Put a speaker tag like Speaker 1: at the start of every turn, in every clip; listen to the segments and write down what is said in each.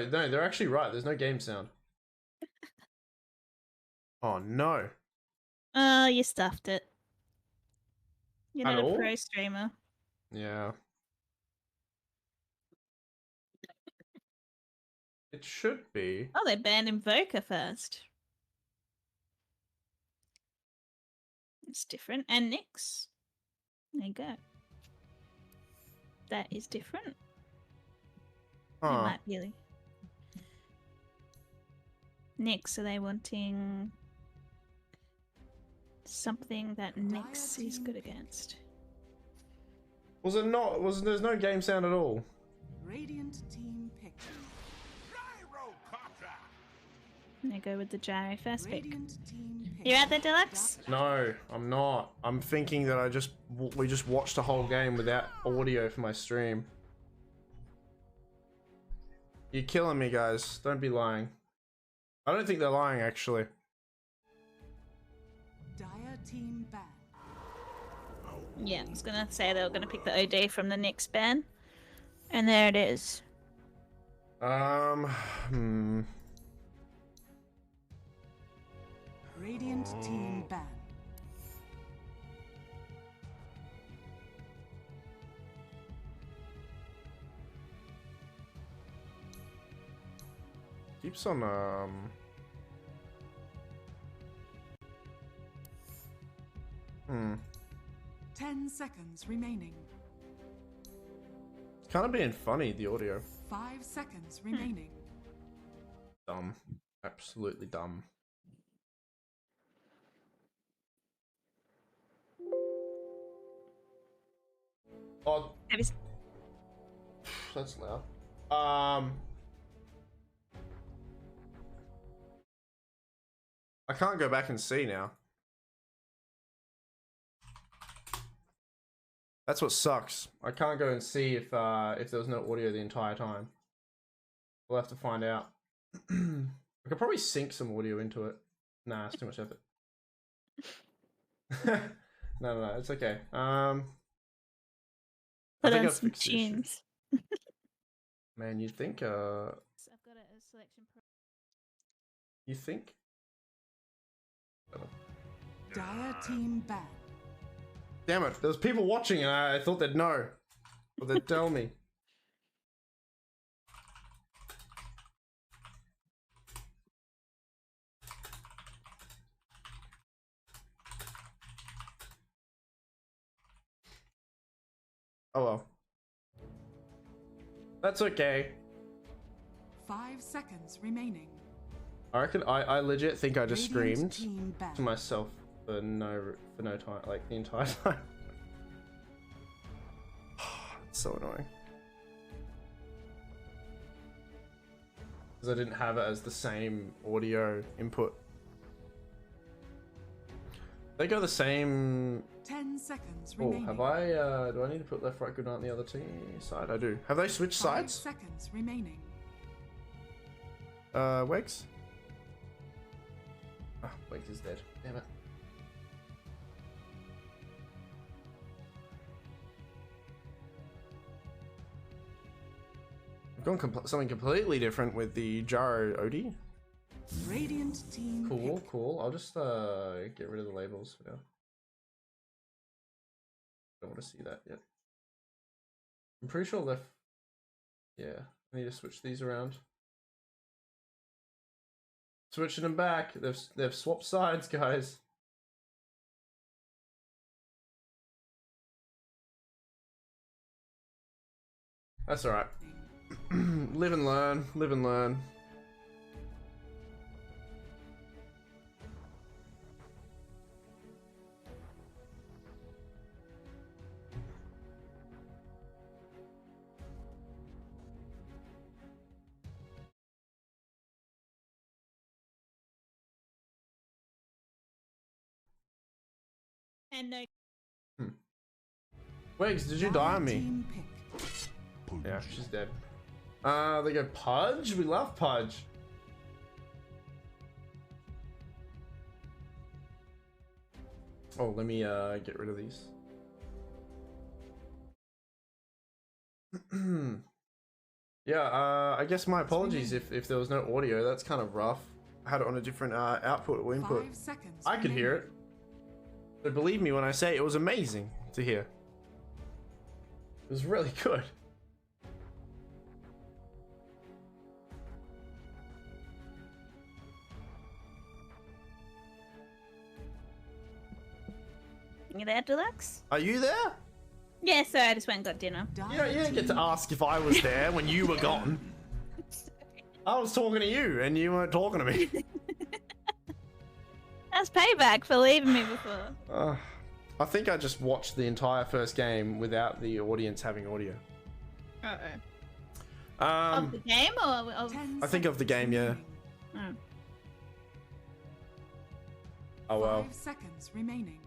Speaker 1: no, they're actually right. There's no game sound. Oh no.
Speaker 2: Oh, you stuffed it. You're
Speaker 1: At
Speaker 2: not a
Speaker 1: all?
Speaker 2: pro streamer.
Speaker 1: Yeah. It should be.
Speaker 2: Oh, they banned Invoker first. It's different. And Nyx. There you go. That is different. It
Speaker 1: Huh.
Speaker 2: might be. Nyx, are they wanting something that Nyx is good against?
Speaker 1: Was it not? There's no game sound at all?
Speaker 3: Radiant team pick.
Speaker 2: And they go with the gyro first pick.
Speaker 3: Radiant team pick.
Speaker 2: You out there, Deluxe?
Speaker 1: No, I'm not. I'm thinking that we just watched a whole game without audio for my stream. You're killing me, guys. Don't be lying. I don't think they're lying, actually.
Speaker 3: Dire team ban.
Speaker 2: Yeah, I was gonna say they were gonna pick the OD from the Nyx ban. And there it is.
Speaker 3: Radiant team ban.
Speaker 1: Keeps on,
Speaker 3: 10 seconds remaining.
Speaker 1: kind of being funny, the audio.
Speaker 3: 5 seconds remaining.
Speaker 1: Dumb. Absolutely dumb. Oh,
Speaker 2: Have you
Speaker 1: that's loud. I can't go back and see now. That's what sucks. I can't go and see if there was no audio the entire time. We'll have to find out. I could probably sync some audio into it. Nah, it's too much effort. No, it's okay.
Speaker 2: put
Speaker 1: I think
Speaker 2: on
Speaker 1: I've
Speaker 2: some
Speaker 1: fixed the issue.
Speaker 2: tunes?
Speaker 1: Man, you'd think
Speaker 2: I've got a selection.
Speaker 1: you think?
Speaker 3: Dire team ban.
Speaker 1: Damn it, there's people watching and I thought they'd know. Or they'd tell me. Oh well. That's okay.
Speaker 3: 5 seconds remaining.
Speaker 1: I reckon I legit think I just
Speaker 3: Radiant
Speaker 1: screamed
Speaker 3: team ban.
Speaker 1: to myself for no time, like the entire time. It's so annoying. Because I didn't have it as the same audio input. They go the same.
Speaker 3: 10 seconds
Speaker 1: Oh,
Speaker 3: remaining.
Speaker 1: have I? Do I need to put left, right, good night on the other team side? I do. Have they switched
Speaker 3: 5
Speaker 1: sides?
Speaker 3: seconds remaining.
Speaker 1: Wegs? Ah, Wegs is dead. Damn it. I've gone something completely different with the Jaro Odie.
Speaker 3: Radiant team
Speaker 1: Cool,
Speaker 3: pick.
Speaker 1: cool. I'll just get rid of the labels for now. Don't want to see that yet. I'm pretty sure left. Yeah, I need to switch these around. Switching them back. They've swapped sides, guys. That's all right. Live and learn. Live and learn.
Speaker 2: And no.
Speaker 1: Wags, did you die on me?
Speaker 3: Team pick.
Speaker 1: Yeah, she's dead. They go Pudge. We love Pudge. Oh, let me get rid of these. Yeah, I guess my apologies if there was no audio. That's kind of rough. I had it on a different output or input.
Speaker 3: 5 seconds.
Speaker 1: I could hear it. But believe me when I say it was amazing to hear. It was really good.
Speaker 2: You there, Deluxe?
Speaker 1: Are you there?
Speaker 2: Yeah, sorry, I just went and got dinner.
Speaker 1: You didn't get to ask if I was there when you were gone. I was talking to you and you weren't talking to me.
Speaker 2: That's payback for leaving me before.
Speaker 1: I think I just watched the entire first game without the audience having audio.
Speaker 2: Uh-oh. Of the game or of...
Speaker 1: I think of the game, yeah.
Speaker 2: Oh.
Speaker 1: Oh well.
Speaker 3: 5 seconds remaining.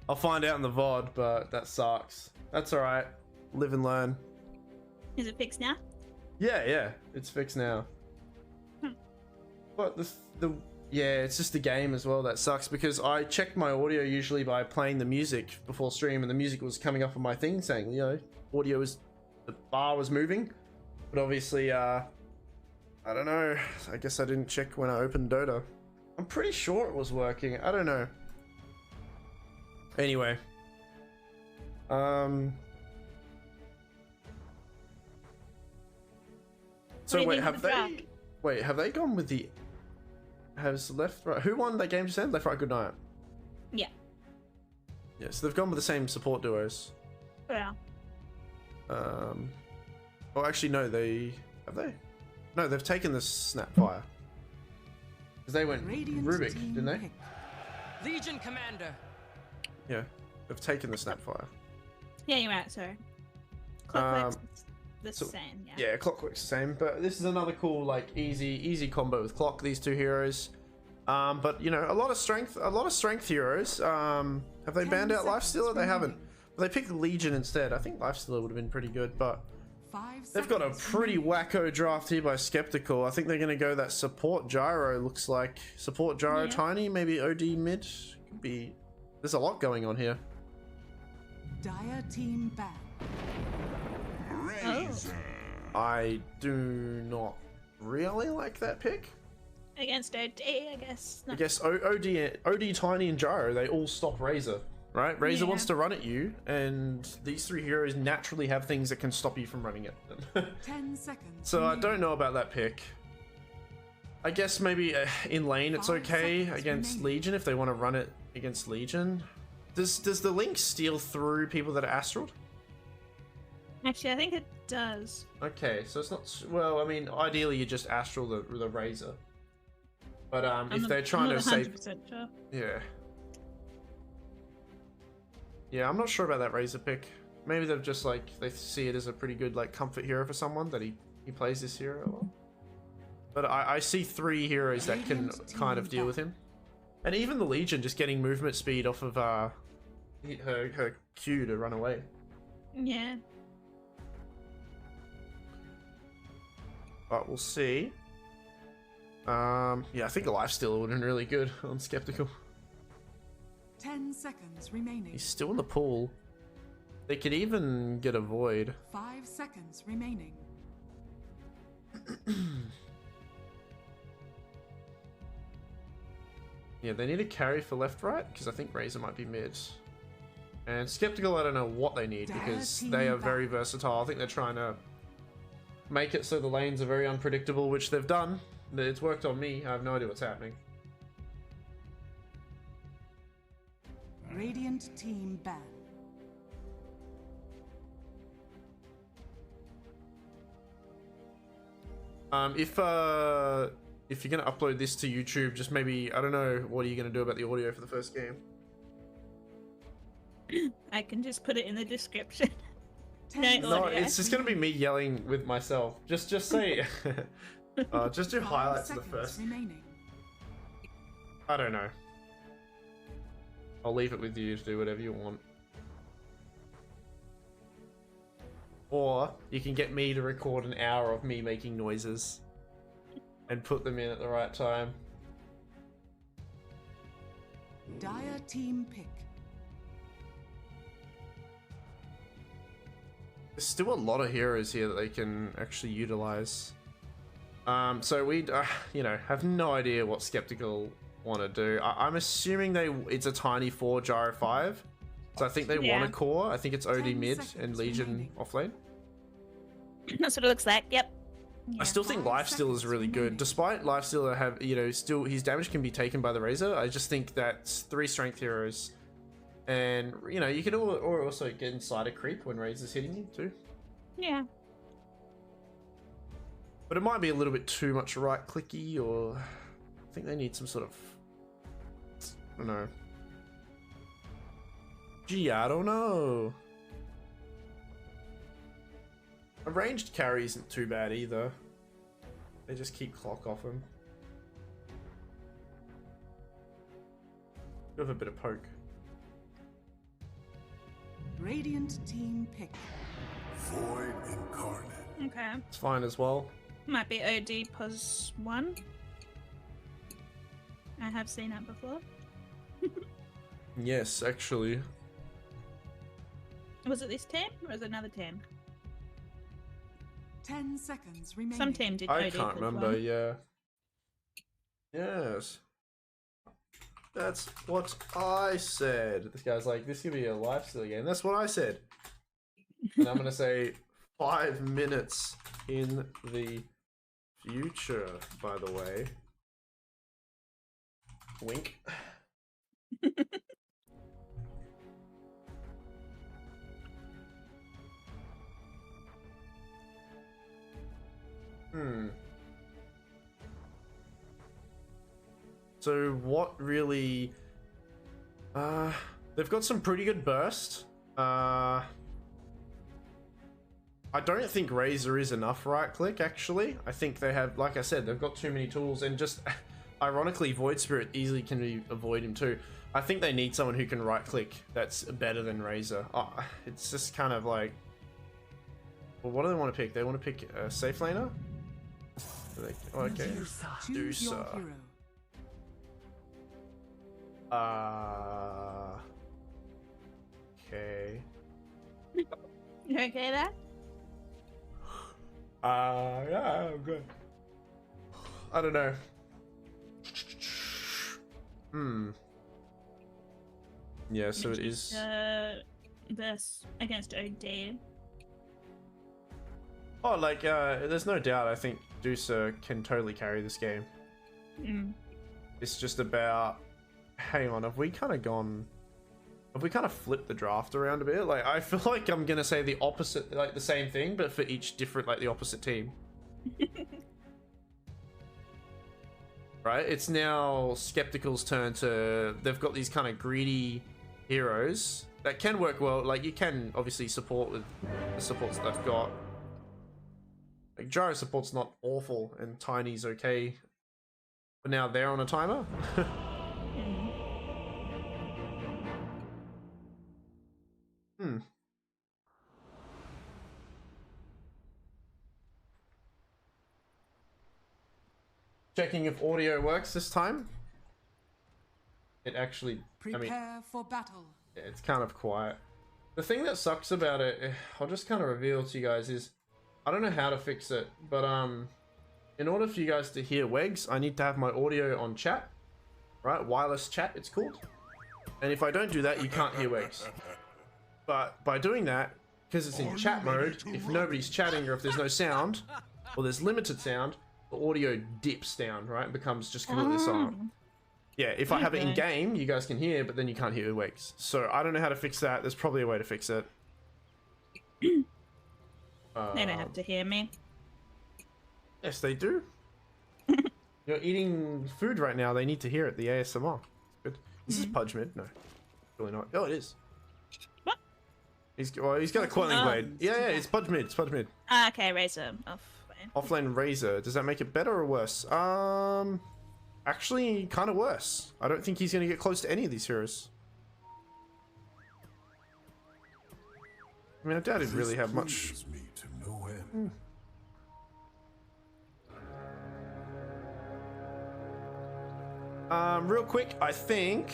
Speaker 1: I'll find out in the VOD, but that sucks. That's alright. Live and learn.
Speaker 2: Is it fixed now?
Speaker 1: Yeah, it's fixed now. But yeah, it's just the game as well that sucks, because I checked my audio usually by playing the music before stream, and the music was coming up on my thing saying, audio is, the bar was moving. But obviously, I don't know. I guess I didn't check when I opened Dota. I'm pretty sure it was working. I don't know. Anyway. So wait, have they gone with the... Has left, right... Who won that game just then? Left, right, good night.
Speaker 2: Yeah.
Speaker 1: Yeah, so they've gone with the same support duos.
Speaker 2: Yeah.
Speaker 1: Oh, actually, no, have they? No, they've taken the Snapfire. Because they went Rubik, didn't they?
Speaker 4: Legion Commander.
Speaker 1: Yeah, they've taken the Snapfire.
Speaker 2: Yeah, you're right, sorry. Clockwork's the same, yeah.
Speaker 1: Yeah, Clockwork's the same, but this is another cool, like, easy combo with Clock, these two heroes. But, a lot of strength heroes. Have they banned out Lifestealer? They haven't. But they picked Legion instead. I think Lifestealer would have been pretty good, but they've got a pretty wacko draft here by Skeptical. I think they're going to go that support Gyro, looks like. Support Gyro Tiny, maybe OD mid. Could be... There's a lot going on here.
Speaker 3: Dire team ban.
Speaker 2: Oh.
Speaker 1: I do not really like that pick.
Speaker 2: Against OD, I guess. No.
Speaker 1: I guess OD, Tiny, and Gyro, they all stop Razor, right? Razor wants to run at you, and these three heroes naturally have things that can stop you from running at them.
Speaker 3: 10 seconds.
Speaker 1: So I don't know about that pick. I guess maybe in lane it's okay against Legion if they want to run it against Legion. Does the Link steal through people that are Astraled?
Speaker 2: Actually, I think it does.
Speaker 1: Okay, so it's not... Well, I mean, ideally you just Astral the Razor. But if they're trying to save...
Speaker 2: Sure.
Speaker 1: Yeah. Yeah, I'm not sure about that Razor pick. Maybe they've just, like, they see it as a pretty good, like, comfort hero for someone, that he plays this hero a lot. But I see three heroes that can kind of deal with him. And even the Legion just getting movement speed off of her Q to run away.
Speaker 2: Yeah.
Speaker 1: But we'll see. Yeah, I think a Lifestealer would have been really good on Skeptical.
Speaker 3: 10 seconds remaining.
Speaker 1: He's still in the pool. They could even get a Void.
Speaker 3: 5 seconds remaining.
Speaker 1: Yeah, they need a carry for left-right, because I think Razor might be mid. And Skeptical, I don't know what they need, because they are very versatile. I think they're trying to make it so the lanes are very unpredictable, which they've done. It's worked on me. I have no idea what's happening.
Speaker 3: Radiant team ban.
Speaker 1: If you're gonna upload this to YouTube, just maybe, I don't know, what are you gonna do about the audio for the first game?
Speaker 2: I can just put it in the description.
Speaker 1: No, it's just gonna be me yelling with myself. Just say, just do highlights of the first.
Speaker 3: Remaining.
Speaker 1: I don't know. I'll leave it with you to do whatever you want. Or you can get me to record an hour of me making noises and put them in at the right time.
Speaker 3: Dire team pick.
Speaker 1: There's still a lot of heroes here that they can actually utilize. So we, you know, have no idea what Skeptical want to do. I'm assuming it's a tiny 4 Gyro 5. So I think they want a core. I think it's OD
Speaker 3: 10
Speaker 1: mid
Speaker 3: seconds
Speaker 1: and Legion
Speaker 3: remaining.
Speaker 1: offlane.
Speaker 2: That's what it looks like. Yep.
Speaker 1: I still think
Speaker 3: 5
Speaker 1: Lifesteal is
Speaker 3: seconds
Speaker 1: really good.
Speaker 3: remaining.
Speaker 1: Despite Lifesteal have, you know, still his damage can be taken by the Razor. I just think that's 3 strength heroes. And, you know, you can also get inside a creep when Razor's hitting you too.
Speaker 2: Yeah.
Speaker 1: But it might be a little bit too much right clicky, or I think they need some sort of, I don't know. Gee, I don't know. A ranged carry isn't too bad either. They just keep clock off him. You have a bit of poke.
Speaker 3: Radiant team pick.
Speaker 5: Void incarnate.
Speaker 2: Okay.
Speaker 1: It's fine as well.
Speaker 2: Might be OD pos 1. I have seen that before.
Speaker 1: Yes, actually.
Speaker 2: Was it this team or was it another team?
Speaker 3: 10 seconds remaining.
Speaker 2: Some team did
Speaker 1: I
Speaker 2: OD
Speaker 1: can't
Speaker 2: pos
Speaker 1: remember,
Speaker 2: 1.
Speaker 1: yeah. Yes. That's what I said. This guy's like, this could be a lifesteal game. That's what I said. And I'm gonna say 5 minutes in the future, by the way. Wink. So what really... they've got some pretty good burst. I don't think Razor is enough right click, actually. I think they have, like I said, they've got too many tools, and just ironically, Void Spirit easily can avoid him too. I think they need someone who can right click that's better than Razor. It's just kind of like, well, what do they want to pick? They want to pick a safe laner? Okay.
Speaker 3: Choose your
Speaker 1: Dusa.
Speaker 3: hero.
Speaker 1: Okay.
Speaker 2: You okay there?
Speaker 1: Yeah, I'm good. I don't know. Yeah, so it is.
Speaker 2: This against OD.
Speaker 1: Oh, like, there's no doubt. I think Dusa can totally carry this game. It's just about. Hang on, have we kind of flipped the draft around a bit? Like, I feel like I'm gonna say the opposite, like the same thing, but for each different, like the opposite team. Right? It's now Skeptical's turn to. They've got these kind of greedy heroes that can work well. Like, you can obviously support with the supports that they've got. Like, Gyro support's not awful, and Tiny's okay. But now they're on a timer. Checking if audio works this time. It actually,
Speaker 3: Prepare for battle.
Speaker 1: it's kind of quiet. The thing that sucks about it, I'll just kind of reveal to you guys, is I don't know how to fix it, but in order for you guys to hear Wegs, I need to have my audio on chat, right? Wireless chat, it's called. And if I don't do that, you can't hear Wegs. But by doing that, because it's in chat mode, if nobody's chatting or if there's no sound, or there's limited sound, the audio dips down, right? It becomes just completely silent. Yeah, if I have it in game, you guys can hear, but then you can't hear Wegs. So I don't know how to fix that. There's probably a way to fix it.
Speaker 2: They don't have to hear me.
Speaker 1: Yes, they do. You're eating food right now. They need to hear it. The ASMR. Good. Is this Pudge mid? No, really not. Oh, it is.
Speaker 2: What?
Speaker 1: He's got a coiling blade. Yeah, it's Pudge mid. It's Pudge mid.
Speaker 2: Okay, Razor off.
Speaker 1: Offlane Razor. Does that make it better or worse? Actually, kind of worse. I don't think he's going to get close to any of these heroes. I mean, I doubt he'd really have much.
Speaker 5: Me to no end.
Speaker 1: Real quick, I think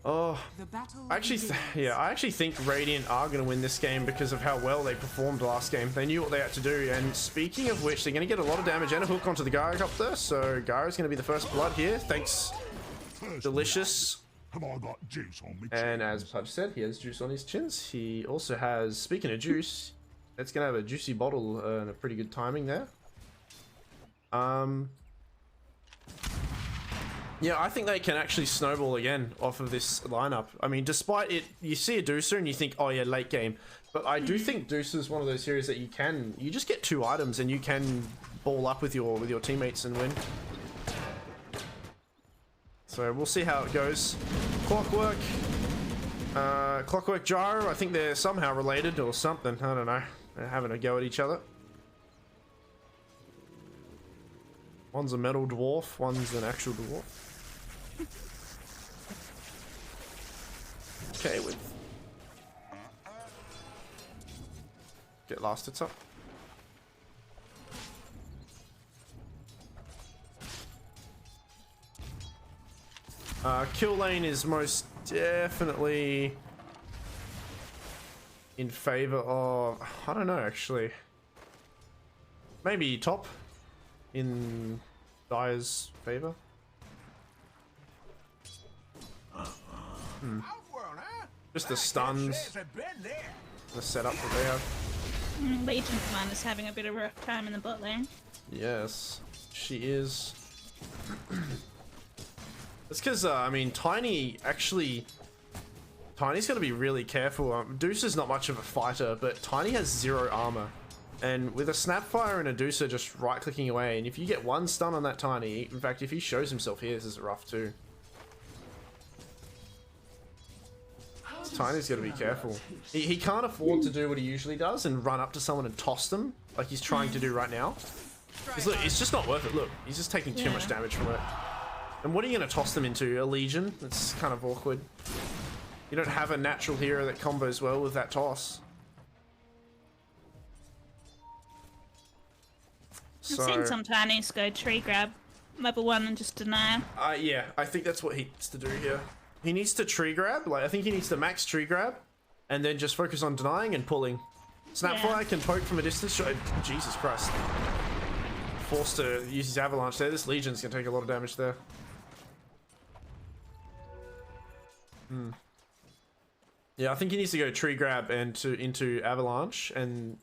Speaker 1: Oh,
Speaker 3: The battle
Speaker 1: actually,
Speaker 3: begins.
Speaker 1: yeah, I actually think Radiant are going to win this game because of how well they performed last game. They knew what they had to do, and speaking of which, they're going to get a lot of damage and a hook onto the Gyrocopter, so Gyro's going to be the first blood here. Thanks, Delicious.
Speaker 5: Have I got juice on me?
Speaker 1: And as Pudge said, he has juice on his chins. He also has, speaking of juice, it's going to have a juicy bottle and a pretty good timing there. Yeah, I think they can actually snowball again off of this lineup. I mean, despite it, you see a Deucer and you think, oh yeah, late game. But I do think Deucer is one of those heroes that you just get 2 items and you can ball up with your teammates and win. So we'll see how it goes. Clockwork, Clockwork Gyro, I think they're somehow related or something. I don't know. They're having a go at each other. One's a metal dwarf, one's an actual dwarf. Okay, with get last hits up. Kill lane is most definitely in favor of, I don't know actually. Maybe top in Dire's favor. Just the stuns, the setup that they have.
Speaker 2: Legion Commander's having a bit of a rough time in the bot lane.
Speaker 1: Yes, she is. It's because, I mean, Tiny's got to be really careful. Deuce is not much of a fighter, but Tiny has 0 armor. And with a Snapfire and a Deucer just right-clicking away, and if you get 1 stun on that Tiny, in fact, if he shows himself here, this is rough too. Tiny's got to be careful. He can't afford to do what he usually does and run up to someone and toss them, like he's trying to do right now. Because look, it's just not worth it. Look, he's just taking too much damage from it. And what are you going to toss them into? A Legion? It's kind of awkward. You don't have a natural hero that combos well with that toss.
Speaker 2: I've seen some Tinies go tree grab level 1 and just deny.
Speaker 1: Yeah, I think that's what he needs to do here. He needs to tree grab. Like, I think he needs to max tree grab and then just focus on denying and pulling. Snapfire can poke from a distance. Jesus Christ. Forced to use his avalanche there. This Legion's going to take a lot of damage there. Yeah, I think he needs to go tree grab and into avalanche and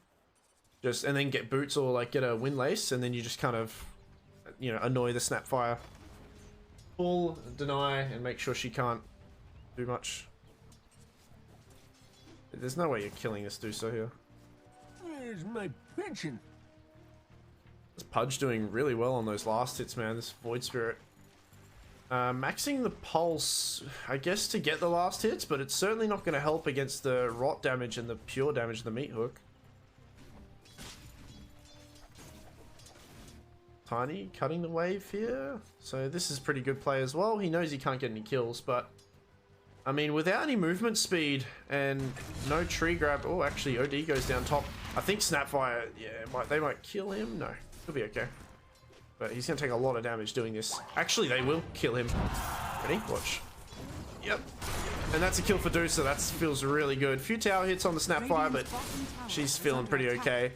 Speaker 1: then get boots or like get a windlace, and then you just kind of, you know, annoy the Snapfire. Pull, deny, and make sure she can't do much. There's no way you're killing this Deucer here.
Speaker 5: Where's my pension?
Speaker 1: This Pudge doing really well on those last hits, man. This Void Spirit. Maxing the pulse, I guess, to get the last hits, but it's certainly not going to help against the rot damage and the pure damage of the meat hook. Tiny cutting the wave here. So this is pretty good play as well. He knows he can't get any kills, but I mean, without any movement speed and no tree grab. Oh, actually, OD goes down top. I think Snapfire, yeah, they might kill him. No, he'll be okay. But he's going to take a lot of damage doing this. Actually, they will kill him. Ready? Watch. Yep. And that's a kill for Deucer. That feels really good. Few tower hits on the Snapfire, but she's feeling pretty okay.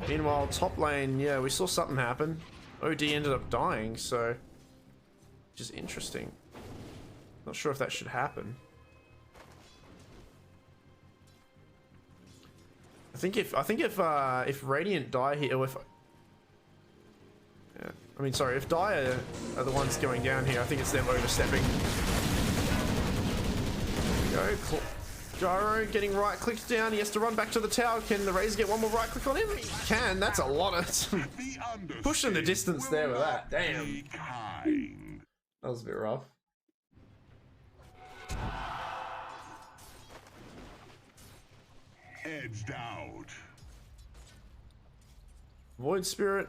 Speaker 1: Meanwhile, top lane, yeah, we saw something happen. OD ended up dying, so which is interesting. Not sure if that should happen. I think if Radiant die here, or if if Dire are the ones going down here, I think it's them overstepping. There we go. Gyro getting right clicked down. He has to run back to the tower. Can the Razor get one more right click on him? He can. That's a lot of pushing the distance there with that. Damn. That was a bit rough.
Speaker 5: Edged out.
Speaker 1: Void Spirit.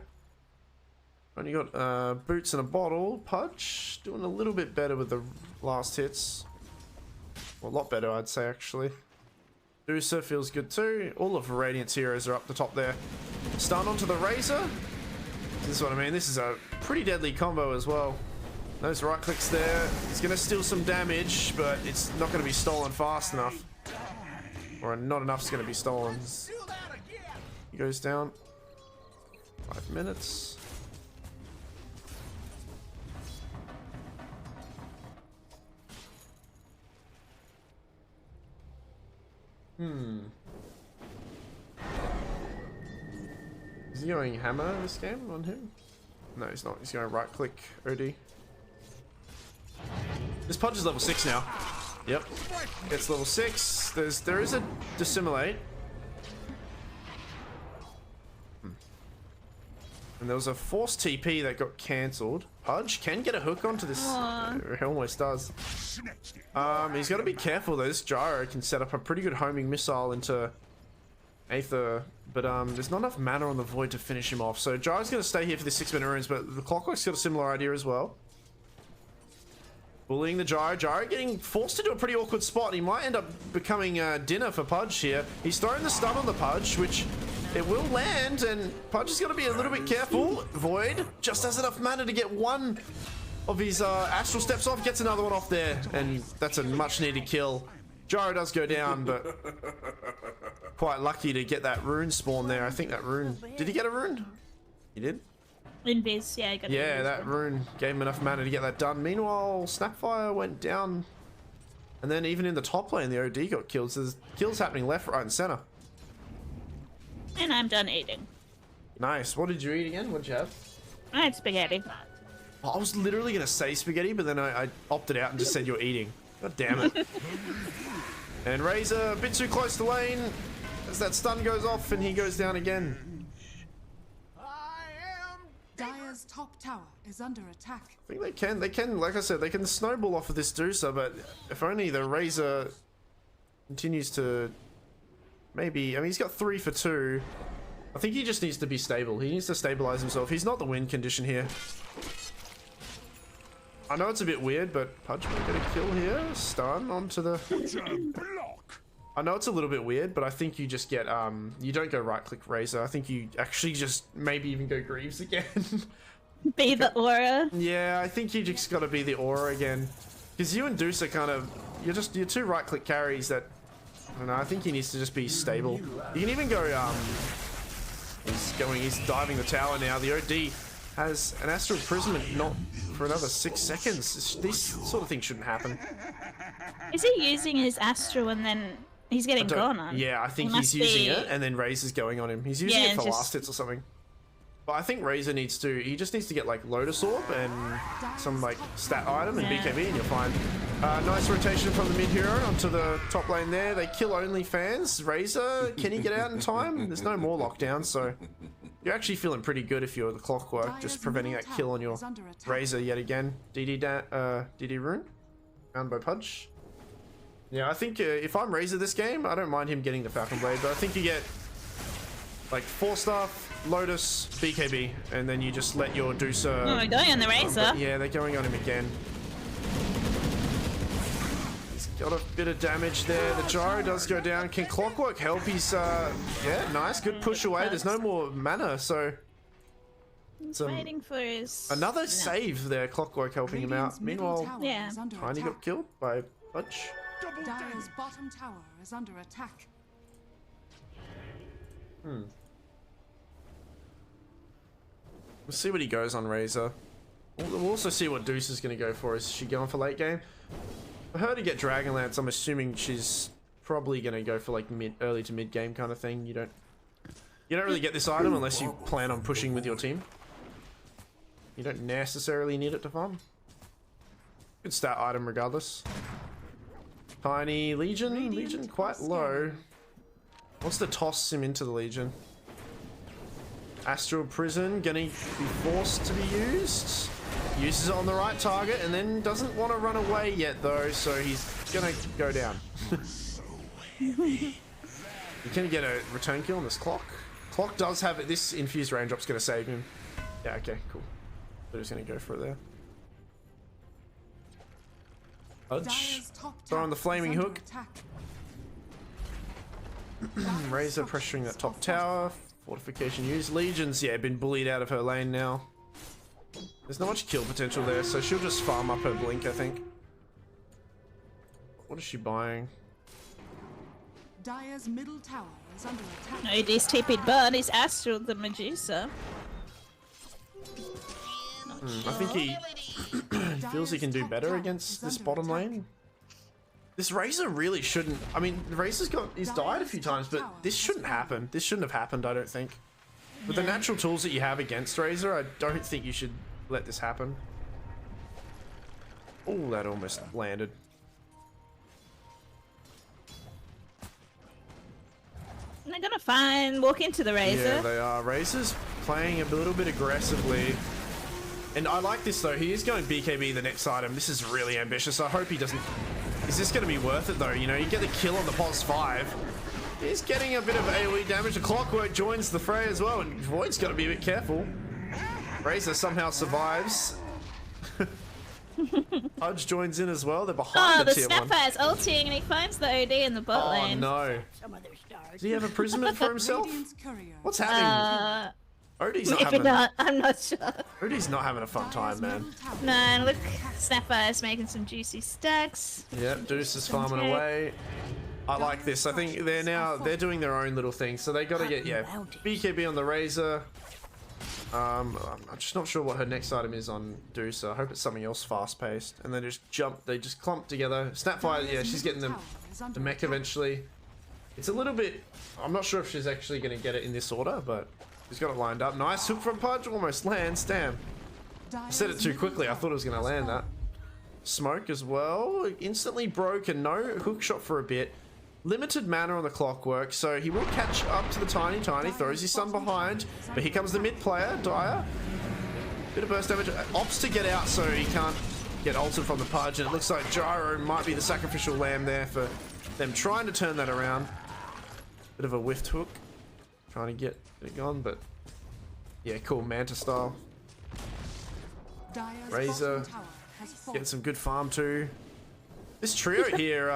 Speaker 1: Only got boots and a bottle. Pudge doing a little bit better with the last hits. Well, a lot better, I'd say, actually. Deucer feels good too. All of Radiant's heroes are up the top there. Stun onto the Razor. This is what I mean. This is a pretty deadly combo as well. Those right clicks there. He's going to steal some damage, but it's not going to be stolen fast enough. Or not enough's going to be stolen. He goes down. 5 minutes. Is he going hammer this game on him? No, he's not. He's going right click OD. This Pudge is level 6 now. Yep. Gets level 6. There is a dissimulate. And there was a forced TP that got cancelled. Pudge can get a hook onto this. He almost does. He's got to be careful though. This Gyro can set up a pretty good homing missile into Aether, but there's not enough mana on the Void to finish him off. So Gyro's going to stay here for the 6-minute runes, but the Clockwork's got a similar idea as well. Bullying the Gyro. Gyro getting forced into a pretty awkward spot. He might end up becoming dinner for Pudge here. He's throwing the stun on the Pudge, which it will land, and Pudge is going to be a little bit careful. Void just has enough mana to get one of his Astral Steps off, gets another one off there, and that's a much needed kill. Gyro does go down, but quite lucky to get that rune spawn there. I think that rune... Did he get a rune? He did?
Speaker 2: Invis, yeah, I got
Speaker 1: yeah, that rune gave him enough mana to get that done. Meanwhile, Snapfire went down, and then even in the top lane, the OD got killed. So there's kills happening left, right, and center.
Speaker 2: And I'm done eating.
Speaker 1: Nice. What did you eat again? What'd you have?
Speaker 2: I had spaghetti.
Speaker 1: Oh, I was literally going to say spaghetti, but then I opted out and just said you're eating. God damn it. And Razor, a bit too close to lane, as that stun goes off, and he goes down again.
Speaker 3: Dire's top tower is under attack.
Speaker 1: I think they can, like I said, they can snowball off of this Dusa, but if only the Razor continues to maybe, I mean, he's got 3 for 2. I think he just needs to be stable. He needs to stabilize himself. He's not the win condition here. I know it's a bit weird, but Pudge might get a kill here. Stun onto the... I know it's a little bit weird, but I think you just get, you don't go right-click Razor. I think you actually just maybe even go Greaves again.
Speaker 2: Be the aura.
Speaker 1: Yeah, I think you just gotta be the aura again. Because you and Deuce are kind of, you're 2 right-click carries that, I don't know, I think he needs to just be stable. You can even go, he's diving the tower now. The OD has an Astral Imprisonment not for another 6 seconds. These sort of things shouldn't happen.
Speaker 2: Is he using his Astral and then he's getting gone on?
Speaker 1: Yeah, I think he's using it and then Razor's going on him. He's using it for last hits or something. But I think Razor needs to, he just needs to get like Lotus Orb and some like stat item and BKB and you're fine. Nice rotation from the mid hero onto the top lane there. They kill only fans. Razor, can he get out in time? There's no more lockdown, so you're actually feeling pretty good if you're the Clockwork, just preventing that kill on your Razor yet again. DD rune, found by Pudge. Yeah, I think if I'm Razor this game, I don't mind him getting the Falcon Blade, but I think you get like 4 stuff, Lotus, BKB, and then you just let your Dusa...
Speaker 2: Oh, we're going on the Razor.
Speaker 1: Yeah, they're going on him again. He's got a bit of damage there. The Gyro does go down. Can Clockwork help? He's, yeah, nice. Good push away. There's no more mana, so...
Speaker 2: He's waiting for his...
Speaker 1: Another save there, Clockwork helping him out. Meanwhile,
Speaker 2: yeah,
Speaker 1: Tiny got killed by Pudge.
Speaker 3: Dire's bottom tower is under attack.
Speaker 1: We'll see what he goes on Razor. We'll also see what Deuce is going to go for. Is she going for late game? For her to get Dragonlance, I'm assuming she's probably going to go for like early to mid game kind of thing. You don't really get this item unless you plan on pushing with your team. You don't necessarily need it to farm. Good stat item regardless. Tiny Legion. Legion quite low. Wants to toss him into the Legion. Astral Prison gonna be forced to be used. Uses it on the right target and then doesn't want to run away yet though, so he's gonna go down. You can get a return kill on this Clock. Clock does have it. This infused raindrop's gonna save him. Yeah, okay, cool. They're just gonna go for it there. Pudge. Throwing the flaming hook. Razor pressuring that top tower. Fortification used. Legion's, yeah, been bullied out of her lane now. There's not much kill potential there, so she'll just farm up her blink, I think. What is she buying?
Speaker 3: Dire's middle tower is under attack.
Speaker 2: No, he's TP'd bird. He's astral the Medusa.
Speaker 1: I think he feels he can do better against this bottom lane. This Razor really shouldn't. I mean, he's died a few times, but this shouldn't happen. This shouldn't have happened, I don't think. With the natural tools that you have against Razor, I don't think you should let this happen. Oh, that almost landed.
Speaker 2: They're gonna walk into the Razor.
Speaker 1: Yeah, they are. Razor's playing a little bit aggressively. And I like this though. He is going BKB the next item. This is really ambitious. I hope he doesn't. Is this going to be worth it though? You know, you get the kill on the pos 5. He's getting a bit of AoE damage. The Clockwork joins the fray as well, and Void's got to be a bit careful. Razor somehow survives. Pudge joins in as well. They're behind the tier 1.
Speaker 2: Snapfire's ulting and he finds the OD in the bot lane.
Speaker 1: Oh no. Does he have imprisonment for himself? What's happening? Odie's not
Speaker 2: Maybe
Speaker 1: having.
Speaker 2: not. I'm not sure.
Speaker 1: Odie's not having a fun time, man.
Speaker 2: No, and look, Snapfire's making some juicy stacks.
Speaker 1: Yep, Deuce is farming away. I like this. I think they're doing their own little thing, so they got to get BKB on the Razor. I'm just not sure what her next item is on Deuce. I hope it's something else fast-paced. And then they just clump together. Snapfire, yeah, she's getting the mech eventually. It's a little bit. I'm not sure if she's actually going to get it in this order, but she's got it lined up. Nice hook from Pudge, almost lands. Damn. I said it too quickly. I thought it was going to land that. Smoke as well. Instantly broke and no hook shot for a bit. Limited mana on the Clockwork, so he will catch up to the Tiny. Throws his son behind, but here comes the mid player, Dire. Bit of burst damage. Opts to get out so he can't get ulted from the Pudge, and it looks like Gyro might be the sacrificial lamb there for them trying to turn that around. Bit of a whiffed hook. Trying to get it gone, but yeah, cool, Manta style. Razor getting some good farm too. This trio here,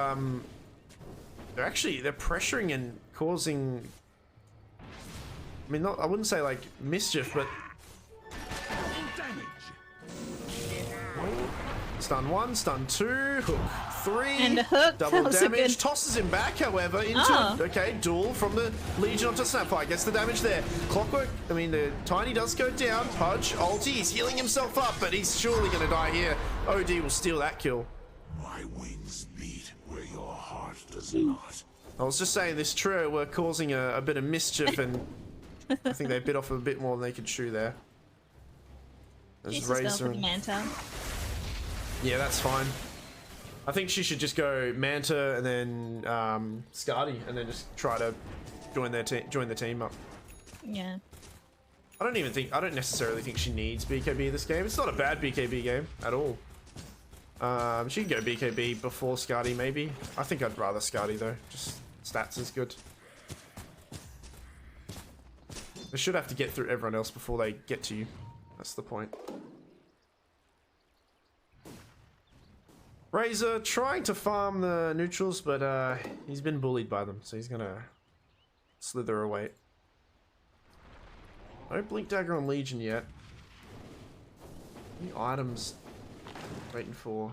Speaker 1: they're pressuring and causing. I mean, I wouldn't say like mischief, but stun 1, stun 2, hook 3,
Speaker 2: and a hook.
Speaker 1: double damage. Tosses him back, however, into okay, duel from the Legion onto Snapfire. Gets the damage there. Clockwork. I mean, the Tiny does go down. Pudge, ulti. He's healing himself up, but he's surely going to die here. OD will steal that kill.
Speaker 5: My wings beat where your heart does not.
Speaker 1: I was just saying this trio were causing a bit of mischief, and I think they bit off a bit more than they could chew there. There's Razor and
Speaker 2: Manta.
Speaker 1: yeah, that's fine. I think she should just go Manta and then Skadi, and then just try to join the team up.
Speaker 2: Yeah.
Speaker 1: I don't necessarily think she needs BKB this game. It's not a bad BKB game at all. She can go BKB before Skadi, maybe. I think I'd rather Skadi though. Just stats is good. They should have to get through everyone else before they get to you. That's the point. Razor trying to farm the neutrals, but he's been bullied by them, so he's gonna slither away. No Blink Dagger on Legion yet. Any items waiting for?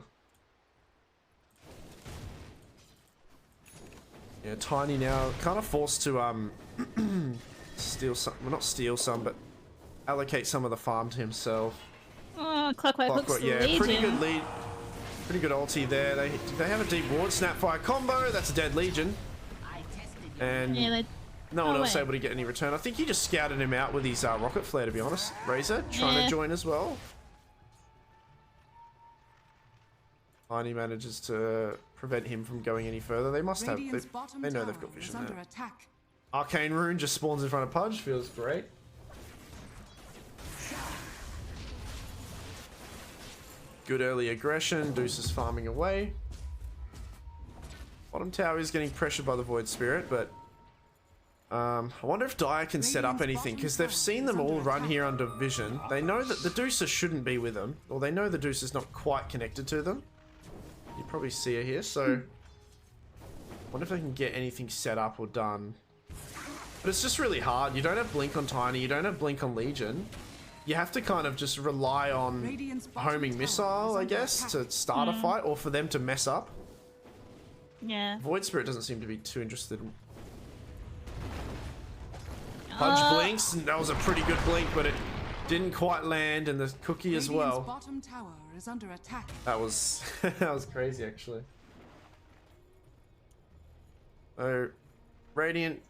Speaker 1: Yeah, Tiny now kind of forced to steal some. Well, not steal some, but allocate some of the farm to himself.
Speaker 2: Oh, Clockwork hooks the Legion.
Speaker 1: Pretty good lead. Pretty good ulti there. They have a deep ward. Snapfire combo. That's a dead Legion. And
Speaker 2: Yeah,
Speaker 1: no one else able to get any return. I think he just scouted him out with his rocket flare, to be honest. Razor trying to join as well. Tiny manages to prevent him from going any further. They must have. They know they've got vision there. Arcane Rune just spawns in front of Pudge. Feels great. Good early aggression. Deuce is farming away. Bottom tower is getting pressured by the Void Spirit, but I wonder if Dire can set up anything, because they've seen them all run here under vision. They know that the Deucer shouldn't be with them, or they know the Deucer's not quite connected to them. You probably see her here, so I wonder if they can get anything set up or done. But it's just really hard. You don't have Blink on Tiny, you don't have Blink on Legion. you have to kind of just rely on
Speaker 3: Radiant's bottom
Speaker 1: homing
Speaker 3: tower
Speaker 1: missile,
Speaker 3: is
Speaker 1: I
Speaker 3: under
Speaker 1: guess,
Speaker 3: attack.
Speaker 1: to start a fight, or for them to mess up.
Speaker 2: Yeah.
Speaker 1: Void Spirit doesn't seem to be too interested. Pudge blinks, and that was a pretty good blink, but it didn't quite land, and the cookie as
Speaker 3: Radiant's
Speaker 1: well.
Speaker 3: bottom tower is under attack.
Speaker 1: That was that was crazy, actually. So, Radiant,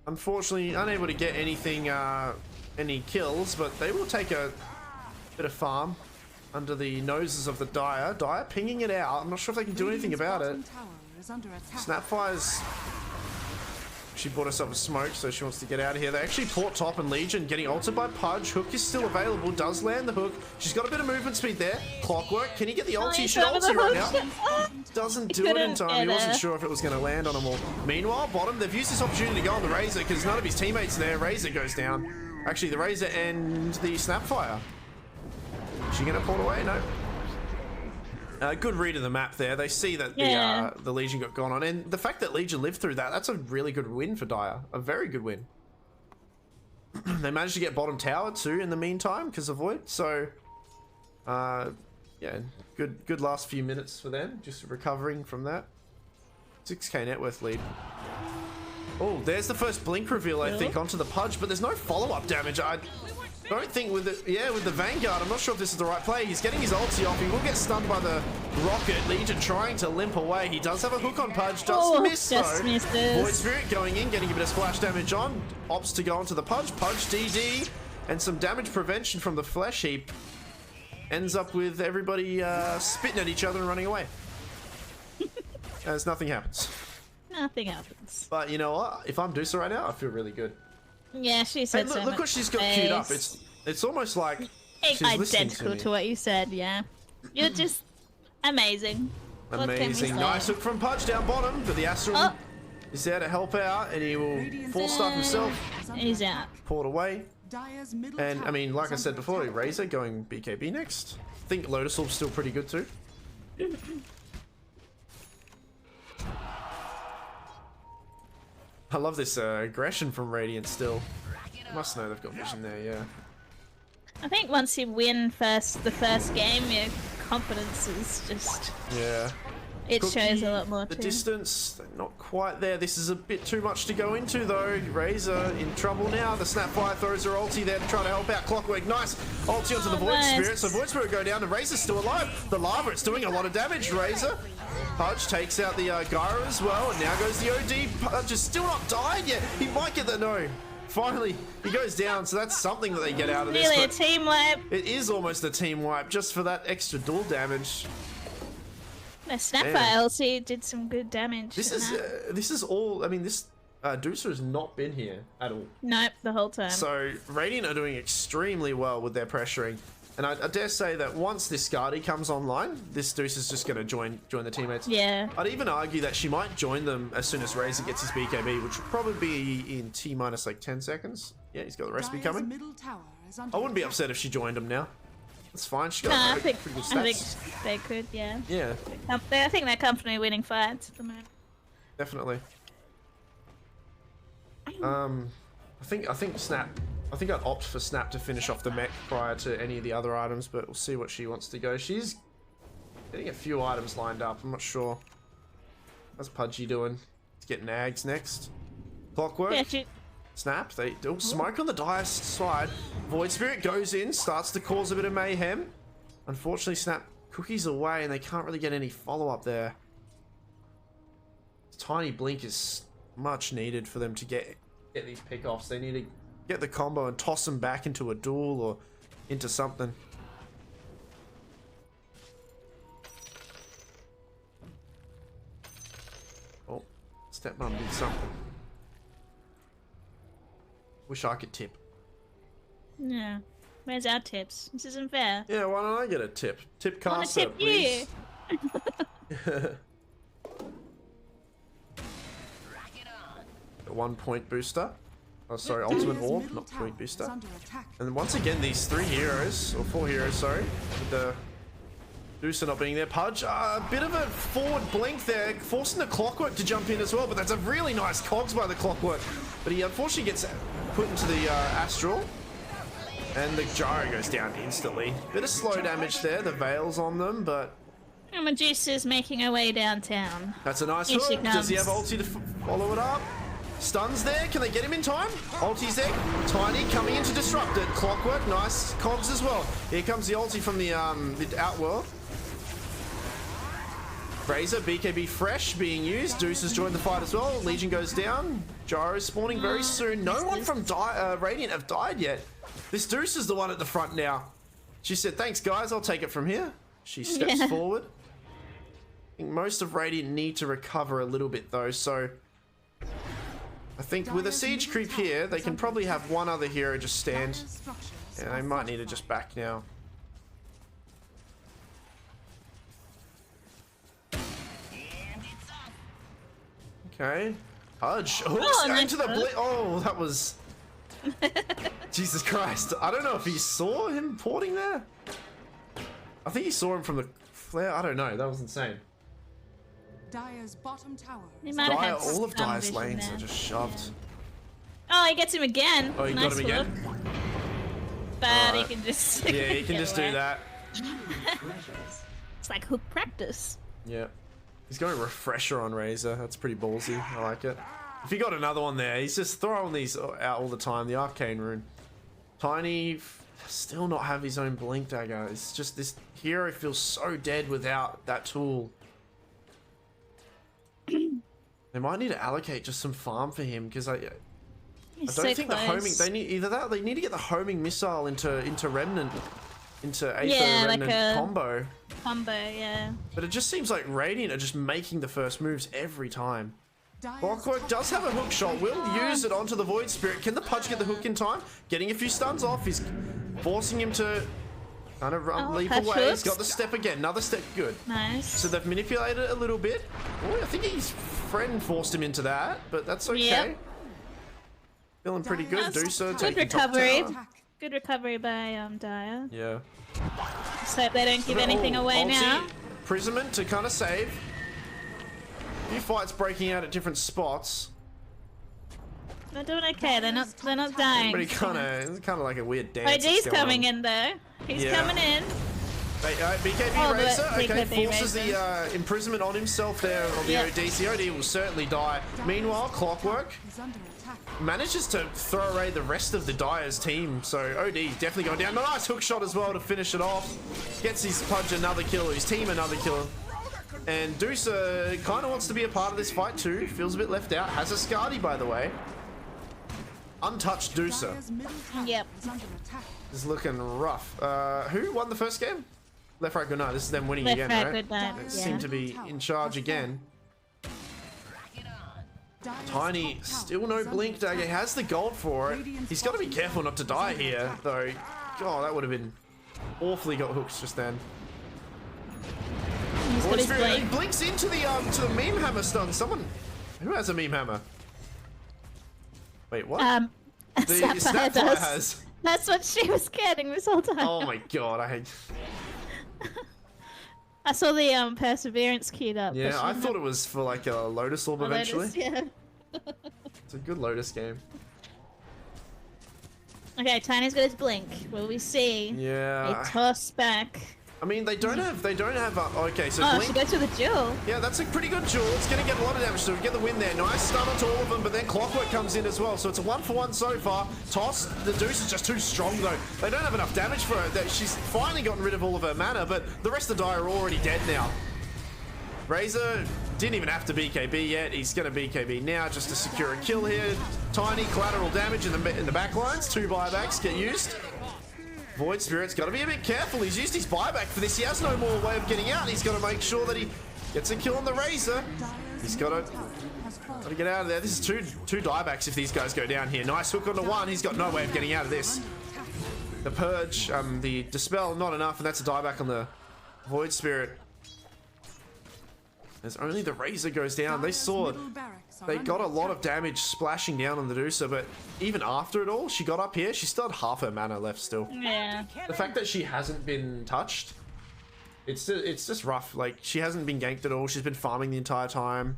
Speaker 1: unfortunately, unable to get anything, any kills, but they will take a bit of farm under the noses of the Dire. Dire pinging it out. I'm not sure if they can do anything about it.
Speaker 3: Bottom tower is under attack.
Speaker 1: Snapfire's... She bought herself a smoke, so she wants to get out of here. They actually port top, and Legion getting ulted by Pudge. Hook is still available, does land the hook. She's got a bit of movement speed there. Clockwork, can he get the ulti? He should ulti right now. Doesn't do it in time. He wasn't sure if it was going to land on him all. Meanwhile, bottom, they've used this opportunity to go on the Razor because none of his teammates are there. Razor goes down. Actually, the Razor and the Snapfire. Is she going to pull away? No. Good read of the map there. They see that the Legion got gone on, and the fact that Legion lived through that, that's a really good win for Dire. A very good win. They managed to get bottom tower too in the meantime because of Void. So, yeah, good last few minutes for them, just recovering from that. 6k net worth lead. Oh, there's the first blink reveal, I think, onto the Pudge, but there's no follow-up damage. I don't think with the Vanguard, I'm not sure if this is the right play. He's getting his ulti off. He will get stunned by the rocket. Legion trying to limp away. He does have a hook on Pudge. Does miss though. Void Spirit going in, getting a bit of splash damage on. Opts to go onto the Pudge. Pudge DD and some damage prevention from the flesh heap. Ends up with everybody spitting at each other and running away. As nothing happens.
Speaker 2: Nothing happens.
Speaker 1: But you know what? If I'm Dusa right now, I feel really good.
Speaker 2: Yeah, she said
Speaker 1: Hey,
Speaker 2: so
Speaker 1: look
Speaker 2: much
Speaker 1: what she's got
Speaker 2: space.
Speaker 1: queued up. It's almost like she's listening
Speaker 2: identical
Speaker 1: to
Speaker 2: to what you said. Yeah, you're just amazing. What can we
Speaker 1: amazing.
Speaker 2: say?
Speaker 1: Nice hook from Pudge down bottom, but the Astral is there to help out, and he will force stuff himself.
Speaker 2: He's out.
Speaker 1: Port away.
Speaker 3: Dire's middle
Speaker 1: And I
Speaker 3: tower
Speaker 1: mean, like
Speaker 3: is
Speaker 1: I said
Speaker 3: under
Speaker 1: before,
Speaker 3: attack.
Speaker 1: Razor going BKB next. I think Lotus Orb's still pretty good too. I love this aggression from Radiant still. Must know they've got vision there, yeah.
Speaker 2: I think once you win the first game, your confidence is just
Speaker 1: Yeah.
Speaker 2: it
Speaker 1: Cookie,
Speaker 2: shows a lot more
Speaker 1: the
Speaker 2: too.
Speaker 1: distance, they're not quite there. This is a bit too much to go into though. Razor in trouble now. The Snapfire throws her ulti there to try to help out Clockwork. Nice ulti onto the Void
Speaker 2: nice.
Speaker 1: Spirit. So Void Spirit go down and Razor's still alive. The lava, it's doing a lot of damage. Razor. Pudge takes out the Gyro as well, and now goes the OD. Pudge is still not died yet. He might get the no. Finally, he goes down, so that's something that they get out of this.
Speaker 2: Really, a
Speaker 1: but
Speaker 2: team wipe.
Speaker 1: it is almost a team wipe just for that extra duel damage.
Speaker 2: The Snapfire LC did some good damage.
Speaker 1: This is all. I mean, this Dusa has not been here at all.
Speaker 2: Nope, the whole time.
Speaker 1: So Radiant are doing extremely well with their pressuring, and I dare say that once this Skadi comes online, this Dusa is just going to join the teammates.
Speaker 2: Yeah.
Speaker 1: I'd even argue that she might join them as soon as Razor gets his BKB, which will probably be in T minus like 10 seconds. Yeah, he's got the recipe
Speaker 3: Dire's
Speaker 1: coming.
Speaker 3: middle tower is under
Speaker 1: I wouldn't be
Speaker 3: attack.
Speaker 1: upset if she joined them now. That's fine. She got
Speaker 2: No, I
Speaker 1: pretty
Speaker 2: think
Speaker 1: good
Speaker 2: I
Speaker 1: stats.
Speaker 2: think they could. Yeah.
Speaker 1: Yeah,
Speaker 2: I think they're comfortably winning fights at the moment.
Speaker 1: definitely. I think Snap. I think I'd opt for Snap to finish off the mech prior to any of the other items, but we'll see what she wants to go. She's getting a few items lined up. I'm not sure. How's Pudgy doing? He's getting Ags next. Clockwork.
Speaker 2: Yeah,
Speaker 1: Snap. They do smoke on the Dire side. Void Spirit goes in, starts to cause a bit of mayhem. Unfortunately, Snap cookies away, and they can't really get any follow-up there. Tiny blink is much needed for them to get these pick-offs. They need to get the combo and toss them back into a duel or into something. Oh, Stepmom did something. Wish I could tip.
Speaker 2: Yeah. Where's our tips? This isn't fair.
Speaker 1: Yeah, why don't I get a tip? Tip
Speaker 2: I wanna
Speaker 1: caster,
Speaker 2: tip
Speaker 1: please.
Speaker 2: you.
Speaker 1: A 1 point booster. Oh, sorry, ultimate
Speaker 3: Dire's
Speaker 1: orb,
Speaker 3: middle
Speaker 1: not
Speaker 3: tower
Speaker 1: point
Speaker 3: is
Speaker 1: booster.
Speaker 3: under attack.
Speaker 1: And once again, these 3 heroes, or 4 heroes, sorry, with the Dusa not being there. Pudge, a bit of a forward blink there, forcing the Clockwork to jump in as well, but that's a really nice cogs by the Clockwork. But he unfortunately gets put into the Astral. And the gyro goes down instantly. Bit of slow damage there, the veil's on them, but...
Speaker 2: And Medusa's making her way downtown.
Speaker 1: That's a nice
Speaker 2: Here she
Speaker 1: hook. Does he have
Speaker 2: comes.
Speaker 1: ulti to follow it up? Stuns there. Can they get him in time? Ulti's there. Tiny coming in to disrupt it. Clockwork, nice. Cogs as well. Here comes the ulti from the Outworld. Razor, BKB fresh being used. Deuce has joined the fight as well. Legion goes down. Gyro spawning very soon. No one from Radiant have died yet. This Deuce is the one at the front now. She said, thanks guys, I'll take it from here. She steps forward. I think most of Radiant need to recover a little bit though, so I think with a siege creep here, they can probably have one other hero just stand. And they might need to just back now. Okay. Hudge. Hooks into the blitz. Oh, that was... Jesus Christ. I don't know if he saw him porting there. I think he saw him from the flare. I don't know. That was insane.
Speaker 3: Dire's bottom tower.
Speaker 2: He might have had
Speaker 1: All of
Speaker 2: some
Speaker 1: Dire's
Speaker 2: vision
Speaker 1: lanes
Speaker 2: there.
Speaker 1: are just shoved.
Speaker 2: Oh, he gets him again.
Speaker 1: Oh, he
Speaker 2: nice
Speaker 1: got him again?
Speaker 2: hook. But he
Speaker 1: Alright.
Speaker 2: can just...
Speaker 1: Yeah, he can
Speaker 2: get
Speaker 1: just
Speaker 2: away.
Speaker 1: do that.
Speaker 2: It's like hook practice.
Speaker 1: Yeah. He's going refresher on Razor. That's pretty ballsy. I like it. If he got another one there, he's just throwing these out all the time. The Arcane Rune. Tiny still not have his own Blink Dagger. It's just this hero feels so dead without that tool. They might need to allocate just some farm for him because I
Speaker 2: He's
Speaker 1: don't
Speaker 2: so
Speaker 1: think
Speaker 2: close.
Speaker 1: the homing. They need either that. Or they need to get the homing missile into Remnant, into Aether
Speaker 2: Yeah, like
Speaker 1: Remnant
Speaker 2: a-
Speaker 1: combo.
Speaker 2: Combo, yeah.
Speaker 1: But it just seems like Radiant are just making the first moves every time.
Speaker 3: Dire's
Speaker 1: Clockwork
Speaker 3: top
Speaker 1: does have a hook shot. Will use it onto the Void Spirit. Can the Pudge get the hook in time? Getting a few stuns off. He's forcing him to kind of leap
Speaker 2: Pudge
Speaker 1: away.
Speaker 2: hooks.
Speaker 1: He's got the step again. Another step. Good.
Speaker 2: Nice.
Speaker 1: So they've manipulated it a little bit. Oh, I think his friend forced him into that, but that's okay.
Speaker 2: Yep.
Speaker 1: Feeling pretty good.
Speaker 3: That's
Speaker 1: Deucer
Speaker 2: Good
Speaker 1: taking top
Speaker 2: recovery.
Speaker 1: tower.
Speaker 3: attack.
Speaker 2: Good recovery by Dire.
Speaker 1: Yeah.
Speaker 2: Just hope they don't give anything
Speaker 1: Oh,
Speaker 2: away
Speaker 1: ulti,
Speaker 2: now.
Speaker 1: Imprisonment to kind of save. A few fights breaking out at different spots.
Speaker 2: They're doing okay. They're not dying.
Speaker 1: But he kind of like a weird dance.
Speaker 2: OD's
Speaker 1: that's going
Speaker 2: coming
Speaker 1: on.
Speaker 2: in though. He's
Speaker 1: Yeah.
Speaker 2: coming in.
Speaker 1: BKB
Speaker 2: Oh, but
Speaker 1: Razor, okay,
Speaker 2: BKB
Speaker 1: forces
Speaker 2: Razor.
Speaker 1: the imprisonment on himself there on the
Speaker 2: Yep.
Speaker 1: OD. The OD will certainly die. Meanwhile, Clockwork
Speaker 3: Is under attack.
Speaker 1: manages to throw away the rest of the Dire's team, so OD definitely going down. Nice hook shot as well to finish it off. Gets his Pudge another kill, his team another kill. And Deucer kind of wants to be a part of this fight too. Feels a bit left out. Has a Skadi, by the way. Untouched Deucer.
Speaker 3: Dire's middle tower
Speaker 2: Yep.
Speaker 3: is under attack.
Speaker 1: Is looking rough. Who won the first game? Left, right, good night. This is them winning
Speaker 2: Left,
Speaker 1: again,
Speaker 2: right,
Speaker 1: right?
Speaker 2: good night.
Speaker 1: They
Speaker 2: Yeah.
Speaker 1: seem to be in charge again.
Speaker 3: Dire's
Speaker 1: Tiny,
Speaker 3: top tower
Speaker 1: still no
Speaker 3: is under
Speaker 1: Blink Dagger.
Speaker 3: attack.
Speaker 1: Has the gold for it. He's got to be careful not to die here, though. God, that would have been awfully got hooks just then.
Speaker 2: He's got
Speaker 1: Void
Speaker 2: his
Speaker 1: Spirit, he
Speaker 2: blink.
Speaker 1: blinks into the meme hammer stun. Someone who has a meme hammer? Wait, what? The
Speaker 2: Sapphire
Speaker 1: Snapfire
Speaker 2: does.
Speaker 1: has.
Speaker 2: That's what she was getting this whole time.
Speaker 1: Oh my god, I hate.
Speaker 2: I saw the Perseverance queued up. but
Speaker 1: Yeah,
Speaker 2: she
Speaker 1: I
Speaker 2: didn't
Speaker 1: thought it was for like a Lotus Orb
Speaker 2: have
Speaker 1: eventually.
Speaker 2: Lotus, yeah.
Speaker 1: It's a good Lotus game.
Speaker 2: Okay, Tiny's got his blink. Will we see
Speaker 1: Yeah.
Speaker 2: a toss back?
Speaker 1: I mean, they don't have. Okay, so
Speaker 2: Oh,
Speaker 1: Blink.
Speaker 2: she goes for the duel.
Speaker 1: Yeah, that's a pretty good duel. It's going to get a lot of damage, so we get the win there. Nice stun onto all of them, but then Clockwork comes in as well. So it's a 1-for-1 so far. Toss, the Deuce is just too strong, though. They don't have enough damage for her. She's finally gotten rid of all of her mana, but the rest of the Dire are already dead now. Razor didn't even have to BKB yet. He's going to BKB now just to secure a kill here. Tiny collateral damage in the back lines. 2 buybacks get used. Void Spirit's got to be a bit careful. He's used his buyback for this. He has no more way of getting out. He's got to make sure that he gets a kill on the Razor. He's got to get out of there. This is two diebacks if these guys go down here. Nice hook onto one. He's got no way of getting out of this. The Purge, the Dispel, not enough, and that's a dieback on the Void Spirit. As only the Razor goes down. They saw they got a lot of damage splashing down on the Deucer, but even after it all, she got up here. She still had half her mana left still.
Speaker 2: Yeah.
Speaker 1: The fact that she hasn't been touched, it's just rough. Like, she hasn't been ganked at all. She's been farming the entire time.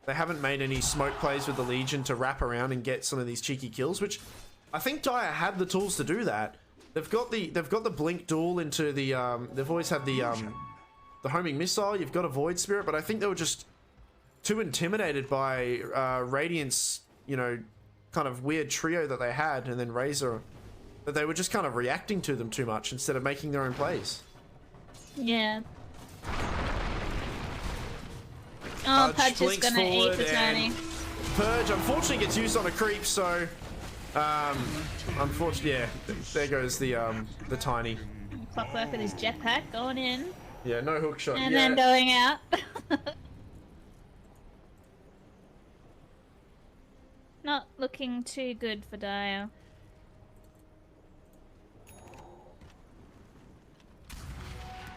Speaker 1: They haven't made any smoke plays with the Legion to wrap around and get some of these cheeky kills, which I think Dire had the tools to do that. they've got the blink duel into the they've always had the homing missile. You've got a void spirit, but I think they were just too intimidated by Radiant's, you know, kind of weird trio that they had, and then Razor, that they were just kind of reacting to them too much instead of making their own plays.
Speaker 2: Yeah. Oh, Pudge is gonna eat the Tony.
Speaker 1: Purge unfortunately gets used on a creep, so unfortunately, yeah, there goes the Tiny.
Speaker 2: Clockwork with his jetpack going in.
Speaker 1: Yeah, no hook shot.
Speaker 2: And
Speaker 1: yeah.
Speaker 2: then going out. Not looking too good for Dio.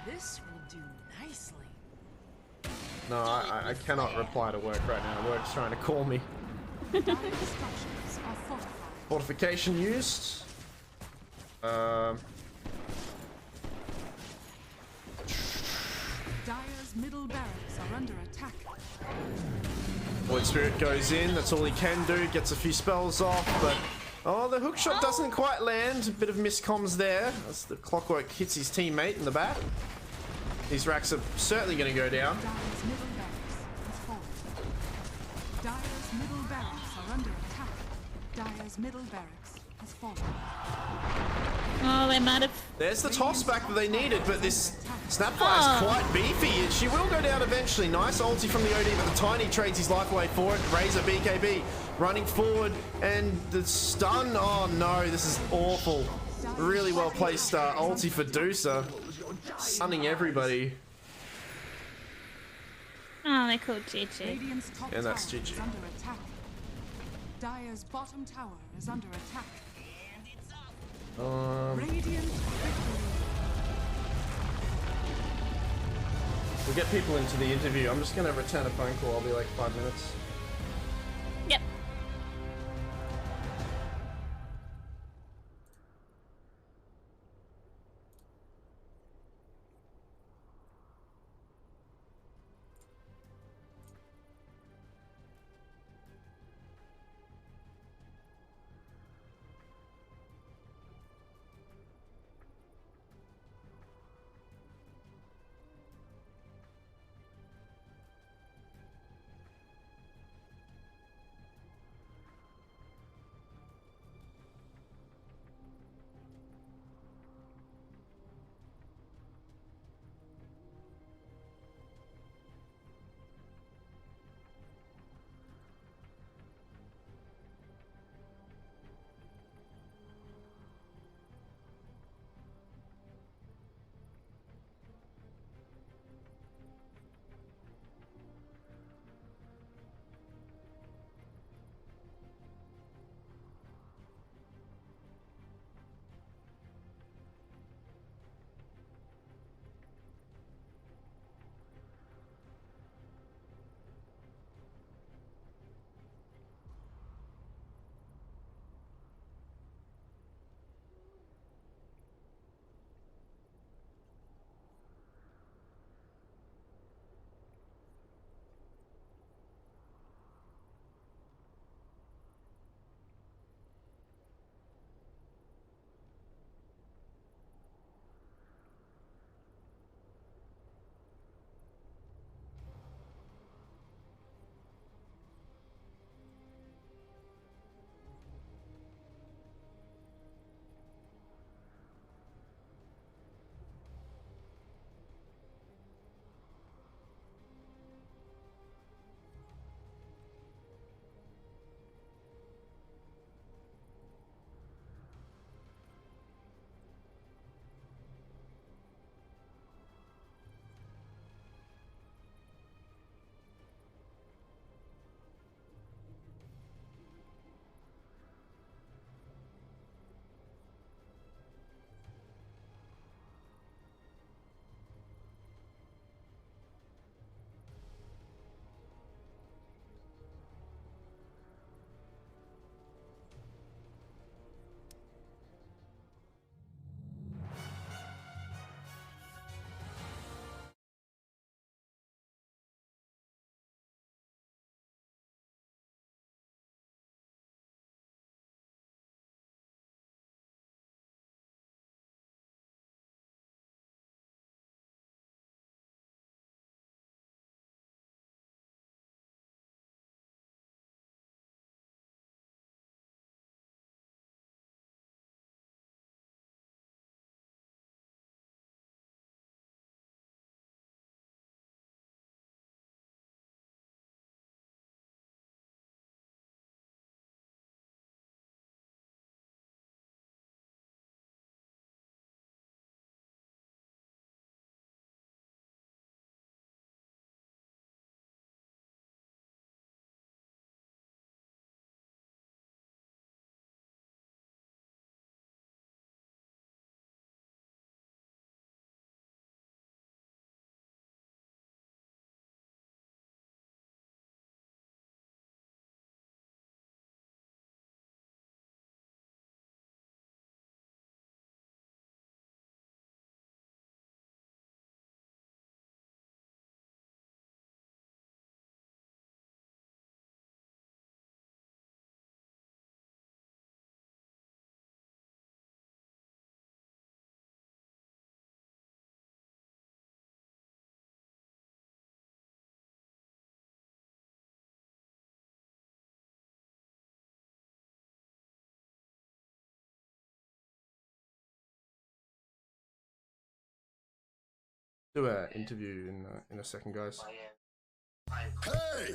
Speaker 3: This will do nicely.
Speaker 1: No, I cannot reply to work right now. Work's trying to call me.
Speaker 3: Dire structures are fortified.
Speaker 1: Fortification used.
Speaker 3: Dire's middle barracks are under attack.
Speaker 1: Void Spirit goes in. That's all he can do. Gets a few spells off, but oh, the hook shot doesn't quite land. A bit of miscomms there. As the Clockwork hits his teammate in the back. These racks are certainly going to go down.
Speaker 3: Dire's middle barracks has fallen. Dire's middle barracks are under attack. Dire's middle barracks has fallen.
Speaker 2: Oh, they might have.
Speaker 1: There's the toss back that they needed, but this Snapfire is quite beefy. She will go down eventually. Nice ulti from the OD, but the Tiny trades his life away for it. Razor BKB running forward, and the stun. Oh no, this is awful. Really well placed ulti for Dusa. Stunning everybody.
Speaker 2: Oh, they called GG.
Speaker 3: Radiant's top
Speaker 1: And that's
Speaker 3: tower
Speaker 1: GG.
Speaker 3: is under attack. Dire's bottom tower is under attack. Radiant victory.
Speaker 1: We'll get people into the interview. I'm just going to return a phone call. I'll be like 5 minutes.
Speaker 2: Yep.
Speaker 1: do an interview in a second, guys.
Speaker 5: Hey!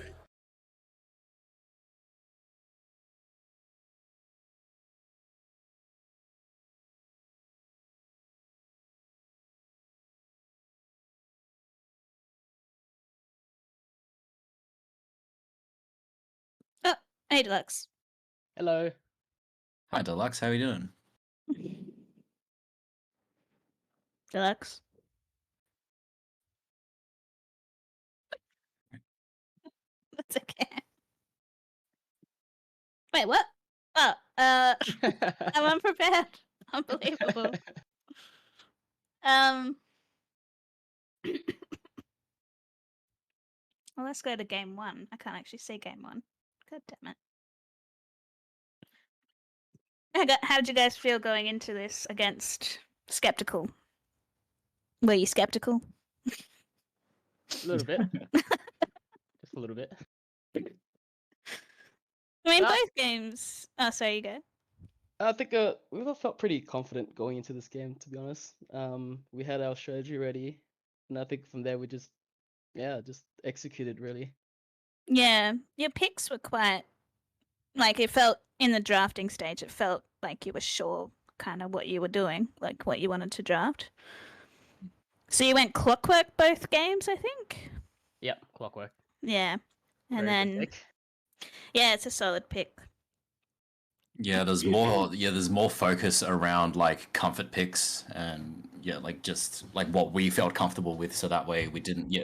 Speaker 2: Oh, hey, Deluxe.
Speaker 6: Hello.
Speaker 7: Hi, Deluxe. How are you doing?
Speaker 2: Deluxe. That's okay. Wait, what? Oh, I'm unprepared. Unbelievable. Well, let's go to game 1. I can't actually see game 1. God damn it. How did you guys feel going into this against Skeptical? Were you skeptical?
Speaker 6: A little bit. Just a little bit.
Speaker 2: I mean,
Speaker 6: Ah.
Speaker 2: both games. Oh, sorry, you go.
Speaker 6: I think we all felt pretty confident going into this game, to be honest. We had our strategy ready, and I think from there we just executed really.
Speaker 2: Yeah, your picks were quite. Like, it felt in the drafting stage, it felt like you were sure kind of what you were doing, like what you wanted to draft. So you went Clockwork both games, I think?
Speaker 6: Yep, Clockwork.
Speaker 2: Yeah. And
Speaker 6: Very good
Speaker 2: then.
Speaker 6: pick.
Speaker 2: Yeah, it's a solid pick.
Speaker 7: Yeah, there's more focus around like comfort picks and like just like what we felt comfortable with, so that way we didn't.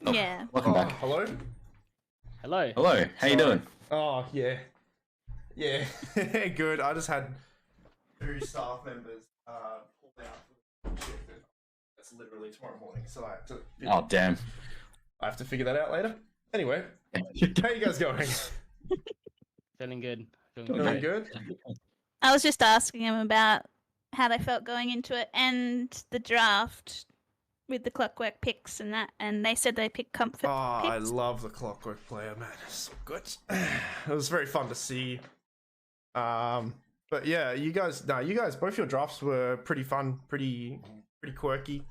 Speaker 7: Oh,
Speaker 2: Yeah.
Speaker 7: Welcome back.
Speaker 1: Hello.
Speaker 6: Hello.
Speaker 7: Hello. How you doing?
Speaker 1: Oh yeah, yeah, good. I just had 2 staff members pulled out for the shift. That's literally tomorrow morning, so I have to.
Speaker 7: Oh damn.
Speaker 1: I have to figure that out later. Anyway, how you guys going?
Speaker 6: Feeling good.
Speaker 1: Feeling good?
Speaker 2: I was just asking him about how they felt going into it and the draft with the Clockwork picks and that, and they said they picked comfort
Speaker 1: Oh,
Speaker 2: picks.
Speaker 1: I love the Clockwork player, man. It's so good. It was very fun to see. But yeah, you guys, both your drafts were pretty fun, pretty quirky.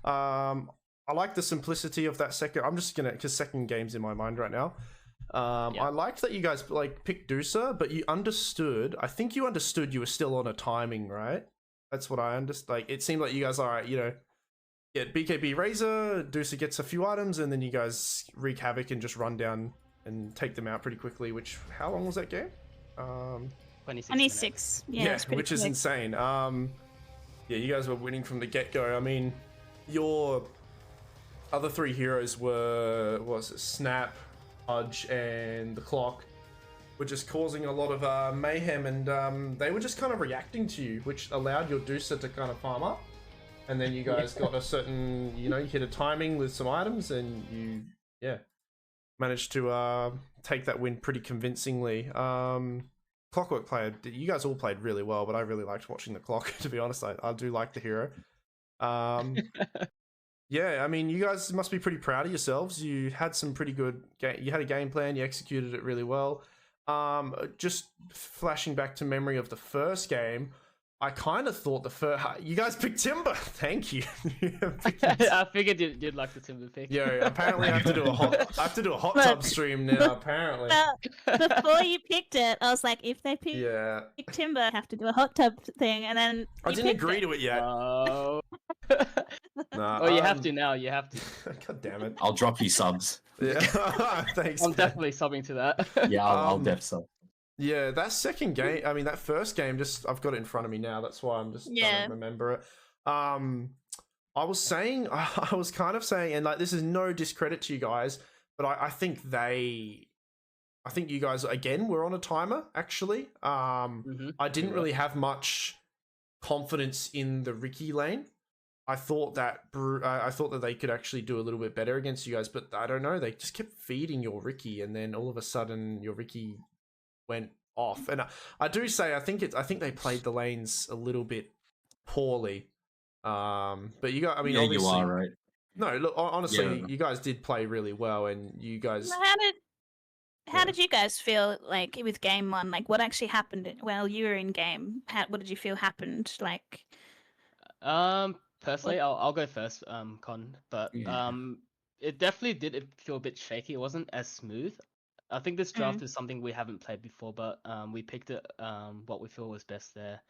Speaker 1: I like the simplicity of that second. I'm just gonna, because second game's in my mind right now. I liked that you guys like picked Deucer, but you understood. I think you understood you were still on a timing, right? That's what I understood. Like, it seemed like you guys, all right, get BKB Razor, Deucer gets a few items, and then you guys wreak havoc and just run down and take them out pretty quickly. Which, how long was that game?
Speaker 6: 26.
Speaker 2: 26. Yeah, it's pretty
Speaker 1: which is
Speaker 2: quick.
Speaker 1: insane. Yeah, you guys were winning from the get-go. I mean, your other 3 heroes were, Snap, Pudge, and the Clock, were just causing a lot of mayhem, and they were just kind of reacting to you, which allowed your Deucer to kind of farm up. And then you guys got a certain, you hit a timing with some items, and you, managed to take that win pretty convincingly. Clockwork player, you guys all played really well, but I really liked watching the Clock, to be honest. I do like the hero. Yeah, I mean, you guys must be pretty proud of yourselves. You had some pretty good you had a game plan, you executed it really well. Just flashing back to memory of the first game, I kind of thought you guys picked Timber. Thank you.
Speaker 6: I figured you'd like the Timber pick.
Speaker 1: Yeah, apparently I have to do a hot tub stream now. Apparently.
Speaker 2: Well, before you picked it, I was like, if they pick Timber, I have to do a hot tub thing, and then
Speaker 1: I didn't agree to it yet.
Speaker 6: Oh.
Speaker 1: Nah,
Speaker 6: Oh, you have to now. You have to.
Speaker 1: God damn it.
Speaker 7: I'll drop you subs.
Speaker 1: Yeah. Thanks.
Speaker 6: I'm
Speaker 1: man.
Speaker 6: definitely subbing to that.
Speaker 7: Yeah, I'll def sub.
Speaker 1: Yeah, that second game, I mean, that first game, I've got it in front of me now. That's why I'm just trying to remember it. I was kind of saying, and like, this is no discredit to you guys, but I think you guys, again, were on a timer, actually. I didn't really have much confidence in the Ricky lane. I thought that they could actually do a little bit better against you guys, but I don't know. They just kept feeding your Ricky, and then all of a sudden your Ricky went off. And I do say I think they played the lanes a little bit poorly. But you guys, I mean, obviously,
Speaker 7: you are right.
Speaker 1: No, look, honestly, you guys did play really well, and you guys.
Speaker 2: How did you guys feel like with game 1? Like, what actually happened while you were in game? What did you feel happened? Like,
Speaker 6: personally, I'll go first, Con. But
Speaker 7: Yeah.
Speaker 6: it definitely did feel a bit shaky. It wasn't as smooth. I think this draft is something we haven't played before, but we picked it what we feel was best there.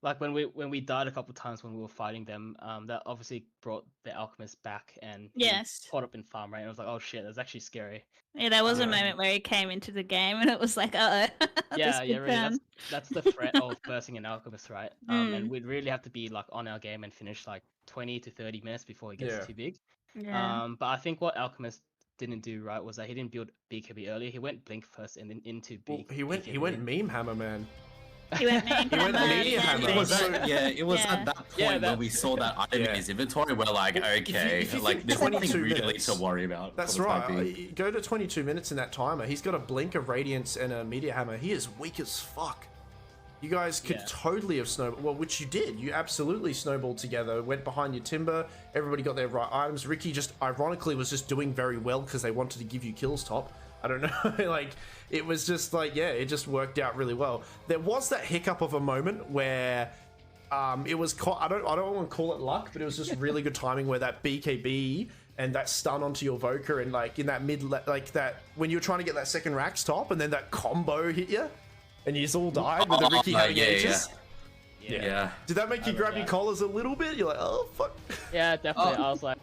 Speaker 6: Like when we died a couple times when we were fighting them, that obviously brought the alchemist back, and he
Speaker 2: Yes.
Speaker 6: caught up in farm rate. And I was like, oh shit, that's actually scary.
Speaker 2: Yeah, there was a
Speaker 1: Yeah.
Speaker 2: moment where he came into the game and it was like, uh oh.
Speaker 6: Yeah, really. That's the threat of versing an alchemist, right? And we'd really have to be like on our game and finish like 20 to 30 minutes before it gets
Speaker 1: Yeah.
Speaker 6: too big.
Speaker 2: Yeah.
Speaker 6: But I think what alchemist didn't do right was that he didn't build BKB earlier. He went blink first and then into
Speaker 1: Well,
Speaker 6: BKB.
Speaker 1: he went meme hammer, man.
Speaker 2: He went
Speaker 1: media hammer.
Speaker 7: It was
Speaker 1: So-
Speaker 7: it was
Speaker 2: Yeah.
Speaker 7: at that point
Speaker 6: Yeah,
Speaker 7: where we saw that item
Speaker 1: Yeah.
Speaker 7: in his inventory. We're like, okay,
Speaker 1: if you
Speaker 7: like
Speaker 1: think
Speaker 7: there's nothing
Speaker 1: 22
Speaker 7: really
Speaker 1: minutes,
Speaker 7: to worry about.
Speaker 1: That's
Speaker 7: for the time
Speaker 1: right.
Speaker 7: being.
Speaker 1: Go to 22 minutes in that timer. He's got a blink of radiance and a meteor hammer. He is weak as fuck. You guys could
Speaker 6: Yeah.
Speaker 1: totally have snowballed. Well, which you did. You absolutely snowballed together. Went behind your timber. Everybody got their right items. Ricky just ironically was just doing very well because they wanted to give you kills top. I don't know. Like it was just like, yeah, it just worked out really well. There was that hiccup of a moment where it was I don't want to call it luck, but it was just really good timing where that BKB and that stun onto your Voker and like in that like that when you were trying to get that second Rax top and then that combo hit you and you just all died with the Ricky having ages.
Speaker 7: Yeah.
Speaker 1: Did that make you grab your collars a little bit? You're like, oh fuck.
Speaker 6: Yeah, definitely. I was like,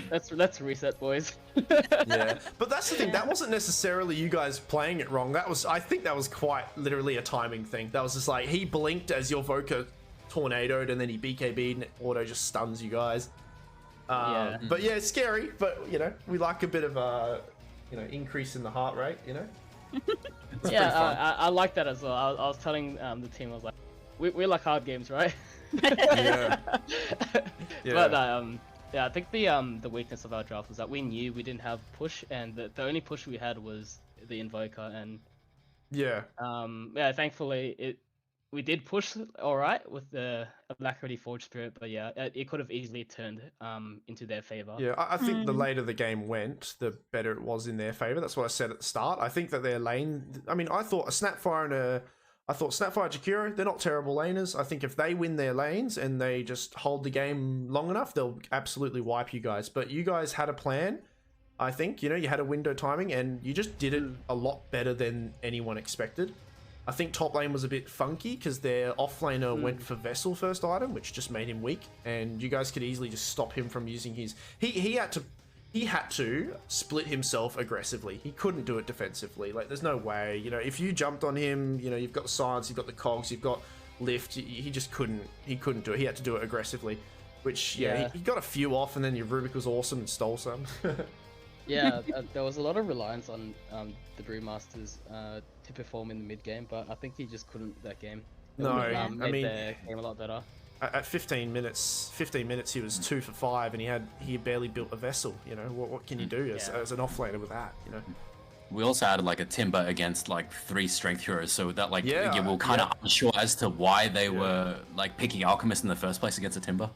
Speaker 6: let's reset, boys.
Speaker 1: Yeah, but that's the thing. That wasn't necessarily you guys playing it wrong. I think that was quite literally a timing thing. That was just like he blinked as your Voker tornadoed, and then he BKB'd, and auto just stuns you guys.
Speaker 6: Yeah.
Speaker 1: But yeah, it's scary. But you know, we like a bit of a increase in the heart rate. You know. It's
Speaker 6: Yeah,
Speaker 1: pretty fun.
Speaker 6: I like that as well. I was telling the team, I was like, we like hard games, right?
Speaker 1: Yeah.
Speaker 6: But yeah, I think the weakness of our draft was that we knew we didn't have push, and the only push we had was the Invoker, and
Speaker 1: Yeah.
Speaker 6: yeah, thankfully we did push all right with the Alacrity Forge Spirit, but yeah, it could have easily turned into their favor.
Speaker 1: Yeah, I think the later the game went, the better it was in their favor. That's what I said at the start. I think that their lane. I mean, I thought Snapfire Jakiro, they're not terrible laners. I think if they win their lanes and they just hold the game long enough, they'll absolutely wipe you guys. But you guys had a plan. I think, you had a window timing and you just did it a lot better than anyone expected. I think top lane was a bit funky because their offlaner went for Vessel first item, which just made him weak. And you guys could easily just stop him from using his... He had to split himself aggressively. He couldn't do it defensively. Like, there's no way. If you jumped on him, you've got the science, you've got the cogs, you've got lift. He just couldn't. He couldn't do it. He had to do it aggressively. Which, he got a few off, and then your Rubik was awesome and stole some.
Speaker 6: Yeah, there was a lot of reliance on the Brewmasters to perform in the mid game, but I think he just couldn't that game.
Speaker 1: No,
Speaker 6: Made
Speaker 1: I mean,
Speaker 6: their game a lot better.
Speaker 1: at 15 minutes, he was 2 for 5, and he barely built a Vessel. What can you do as an offlaner with that?
Speaker 7: We also had like a Timber against like 3 strength heroes, so that we were kind of unsure as to why they were like picking Alchemist in the first place against a Timber.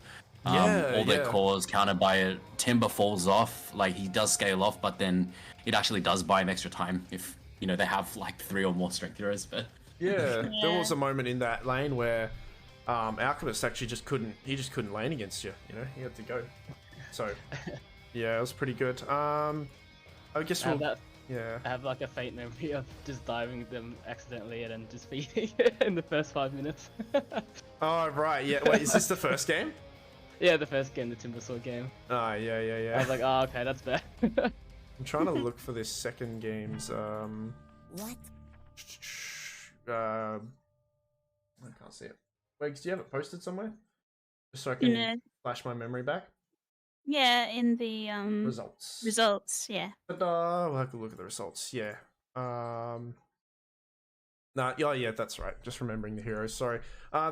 Speaker 7: All their cores countered by a Timber falls off, like he does scale off, but then it actually does buy him extra time if they have like 3 or more strength heroes. But
Speaker 1: there was a moment in that lane where Alchemist actually just couldn't lane against you. He had to go. So yeah, it was pretty good. I guess we'll.
Speaker 6: I have like a faint memory of just diving them accidentally and then just beating in the first 5 minutes.
Speaker 1: Oh right, yeah. Wait, is this the first game?
Speaker 6: Yeah, the first game, the Timbersword game.
Speaker 1: Oh yeah.
Speaker 6: I was like, oh okay, that's bad.
Speaker 1: I'm trying to look for this second game's
Speaker 8: What?
Speaker 1: I can't see it. Wait, do you have it posted somewhere? Just so I can flash my memory back.
Speaker 2: Yeah, in the
Speaker 1: Results.
Speaker 2: results, yeah.
Speaker 1: But we'll have to look at the results. Yeah. Yeah, that's right. Just remembering the heroes. Sorry.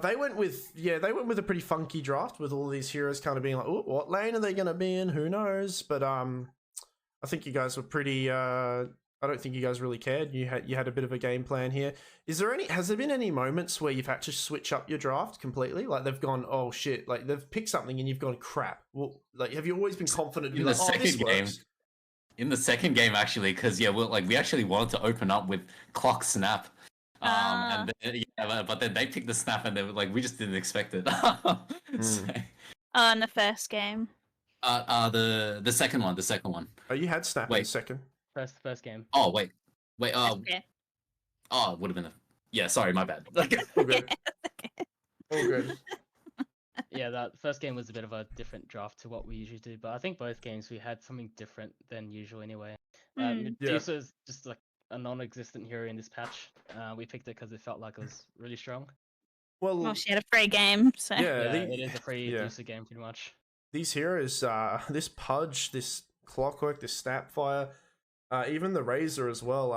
Speaker 1: They went with a pretty funky draft with all these heroes kind of being like, oh, what lane are they going to be in? Who knows? But I think you guys were pretty. I don't think you guys really cared. You had a bit of a game plan here. Has there been any moments where you've had to switch up your draft completely? Like they've gone, oh shit! Like they've picked something and you've gone crap. Well, like have you always been confident?
Speaker 7: in the second game. In the second game, actually, because we actually wanted to open up with Clock Snap, And then, yeah, but then they picked the snap, and they were like, we just didn't expect it. So,
Speaker 2: in the first game.
Speaker 7: the second one,
Speaker 1: Oh, you had snap in
Speaker 7: Wait.
Speaker 1: the second.
Speaker 6: First game.
Speaker 7: Oh wait,
Speaker 2: Okay.
Speaker 7: oh, it would have been yeah. Sorry, my bad.
Speaker 1: All good. All good.
Speaker 6: Yeah, that first game was a bit of a different draft to what we usually do, but I think both games we had something different than usual anyway. Medusa is just like a non-existent hero in this patch. We picked it because it felt like it was really strong.
Speaker 2: Well, she had a free game, so
Speaker 1: yeah,
Speaker 6: it is a free Medusa game pretty much.
Speaker 1: These heroes, this Pudge, this Clockwork, this Snapfire, even the Razor as well.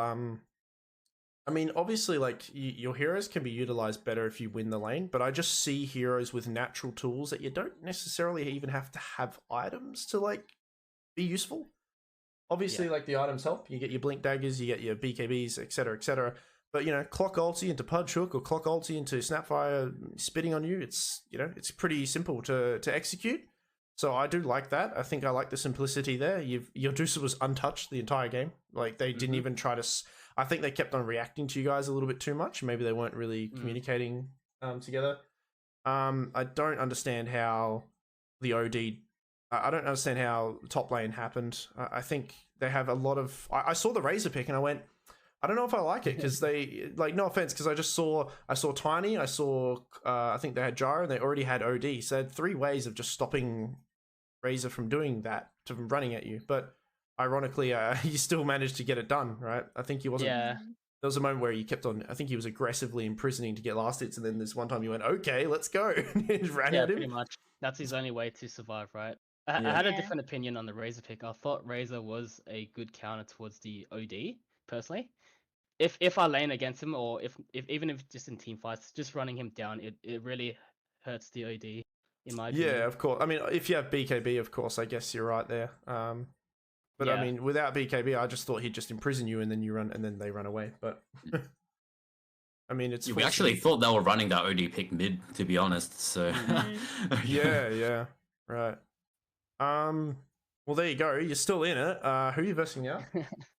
Speaker 1: I mean, obviously, like, your heroes can be utilized better if you win the lane, but I just see heroes with natural tools that you don't necessarily even have to have items to, like, be useful. Obviously, like, the items help. You get your Blink Daggers, you get your BKBs, etc., etc. But, you know, Clock ulti into Pudge Hook or Clock ulti into Snapfire spitting on you, it's, you know, it's pretty simple to execute. So I do like that. I think I like the simplicity there. Your Medusa was untouched the entire game. Like, they didn't even try to... I think they kept on reacting to you guys a little bit too much. Maybe they weren't really communicating together. I don't understand how the OD... I don't understand how top lane happened. I think they have a lot of... I saw the Razor pick and I went, I don't know if I like it, because they... Like, no offense, because I saw Tiny, I saw... I think they had Gyro, and they already had OD. So they had 3 ways of just stopping Razor from doing that, from running at you. But... ironically, he still managed to get it done, right? I think he wasn't...
Speaker 6: Yeah.
Speaker 1: There was a moment where he kept on... I think he was aggressively imprisoning to get last hits, and then this one time he went, okay, let's go. And he ran at him.
Speaker 6: Pretty much. That's his only way to survive, right? I had a different opinion on the Razor pick. I thought Razor was a good counter towards the OD, personally. If I lane against him, or if even if just in team fights, just running him down, it really hurts the OD, in my opinion.
Speaker 1: Yeah, of course. I mean, if you have BKB, of course, I guess you're right there. But I mean, without BKB, I just thought he'd just imprison you and then you run, and then they run away. But I mean, it's...
Speaker 7: we actually thought they were running that OD pick mid, to be honest. So
Speaker 1: yeah, right. Well, there you go. You're still in it. Who are you versing now?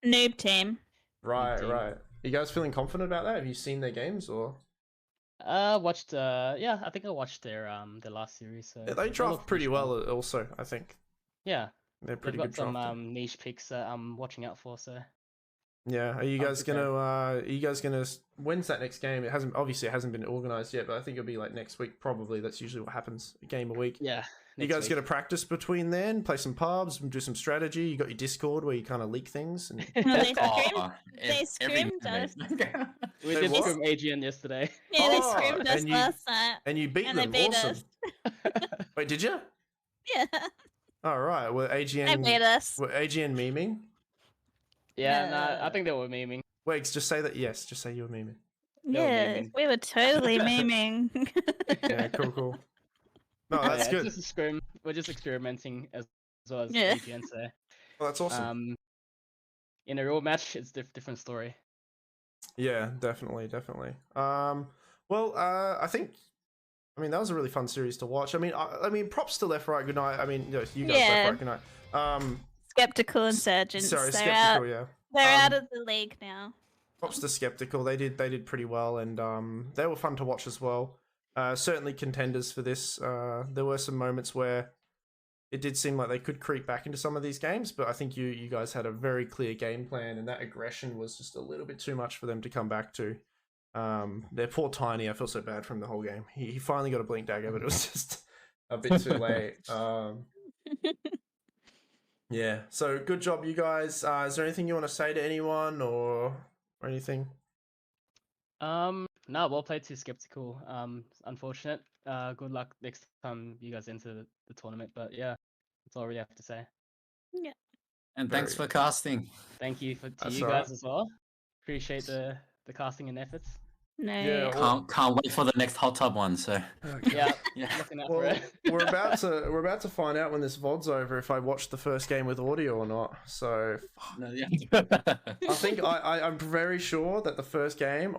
Speaker 2: Noob team.
Speaker 1: Right. You guys feeling confident about that? Have you seen their games or?
Speaker 6: Watched. Yeah, I think I watched their last series. So
Speaker 1: they draft pretty well, also. I think.
Speaker 6: Yeah.
Speaker 1: They're pretty
Speaker 6: They've
Speaker 1: good
Speaker 6: got
Speaker 1: drafting.
Speaker 6: some niche picks that I'm watching out for. So.
Speaker 1: Yeah, are you guys gonna? When's that next game? It hasn't been organized yet, but I think it'll be like next week probably. That's usually what happens. A game a week.
Speaker 6: Yeah.
Speaker 1: You guys gonna practice between then? Play some pubs, do some strategy. You got your Discord where you kind of leak things. And...
Speaker 2: they scrimmed us.
Speaker 6: We did scrim AGN yesterday.
Speaker 2: Yeah, they scrimmed us
Speaker 1: and
Speaker 2: last night.
Speaker 1: And you beat them.
Speaker 2: They beat
Speaker 1: awesome.
Speaker 2: us.
Speaker 1: Wait, did you?
Speaker 2: Yeah.
Speaker 1: All right. Were AGN?
Speaker 2: They beat us.
Speaker 1: Were AGN memeing?
Speaker 6: Yeah, no, I think they were memeing.
Speaker 1: Wait, just say that. Yes, just say you were memeing.
Speaker 2: Yeah, we were totally memeing.
Speaker 1: Yeah, cool. No, that's good.
Speaker 6: It's just a scrim. We're just experimenting as well as AGN say.
Speaker 1: Well, that's awesome.
Speaker 6: In a real match, it's different story.
Speaker 1: Yeah, definitely. Well, I think. I mean, that was a really fun series to watch. I mean, props to Left Right Good Night. I mean, you guys Left Right Good Night.
Speaker 2: Skeptical Insurgents.
Speaker 1: Sorry,
Speaker 2: they're
Speaker 1: Skeptical. Yeah.
Speaker 2: They're out of the league now.
Speaker 1: Props to Skeptical. They did pretty well, and they were fun to watch as well. Certainly contenders for this. There were some moments where it did seem like they could creep back into some of these games, but I think you guys had a very clear game plan, and that aggression was just a little bit too much for them to come back to. Their poor Tiny, I feel so bad from the whole game. He finally got a Blink Dagger, but it was just a bit too late. Yeah, so good job, you guys. Is there anything you want to say to anyone or anything?
Speaker 6: No, well played to Skeptical. Unfortunate. Good luck next time you guys enter the tournament. But yeah, that's all I really have to say.
Speaker 2: Yeah.
Speaker 7: And thanks for casting.
Speaker 6: Thank you to you guys as well. Appreciate the casting and efforts.
Speaker 2: No.
Speaker 1: Yeah,
Speaker 7: Can't wait for the next hot tub one. So
Speaker 6: yeah.
Speaker 1: Looking out for it. we're about to find out when this VOD's over if I watched the first game with audio or not. So I think I'm very sure that the first game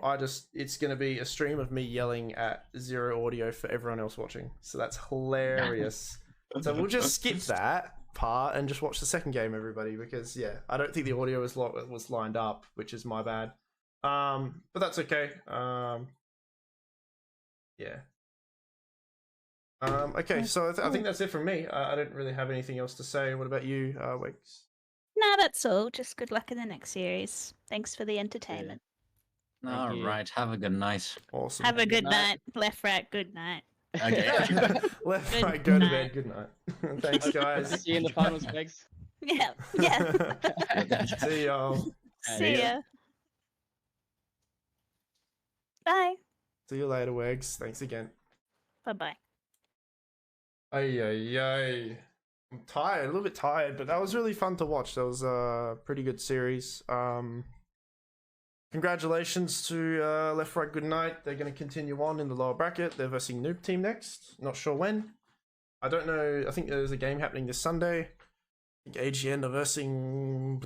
Speaker 1: it's gonna be a stream of me yelling at zero audio for everyone else watching. So that's hilarious. So we'll just skip that part and just watch the second game, everybody, because I don't think the audio was lined up, which is my bad. But that's okay. Yeah. Okay, so I think that's it from me. I don't really have anything else to say. What about you, Wigs?
Speaker 2: No, that's all. Just good luck in the next series. Thanks for the entertainment.
Speaker 7: All right, have a good night.
Speaker 1: Awesome.
Speaker 2: Have a good night. Left, right, good night.
Speaker 7: Okay.
Speaker 1: Left,
Speaker 2: Good
Speaker 1: right, go to
Speaker 2: night.
Speaker 1: bed. Good night. Thanks, guys.
Speaker 6: See you in the finals, Megs.
Speaker 2: Yeah, yeah.
Speaker 1: See y'all.
Speaker 2: See ya. Bye.
Speaker 1: See you later, Wags. Thanks again.
Speaker 2: Bye-bye.
Speaker 1: Ay. I'm tired, a little bit tired, but that was really fun to watch. That was a pretty good series. Congratulations to Left, Right, Good Night. They're going to continue on in the lower bracket. They're versing Noob Team next. Not sure when. I don't know. I think there's a game happening this Sunday. I think AGN are versing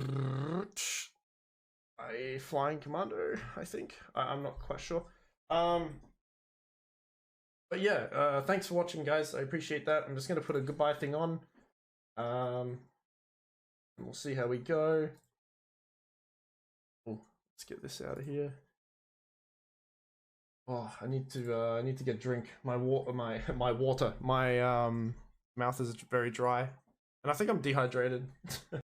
Speaker 1: a Flying Commando, I think. I'm not quite sure. But yeah, thanks for watching, guys. I appreciate that. I'm just going to put a goodbye thing on. And we'll see how we go. Oh, let's get this out of here. Oh, I need to get a drink. My water, my mouth is very dry, and I think I'm dehydrated.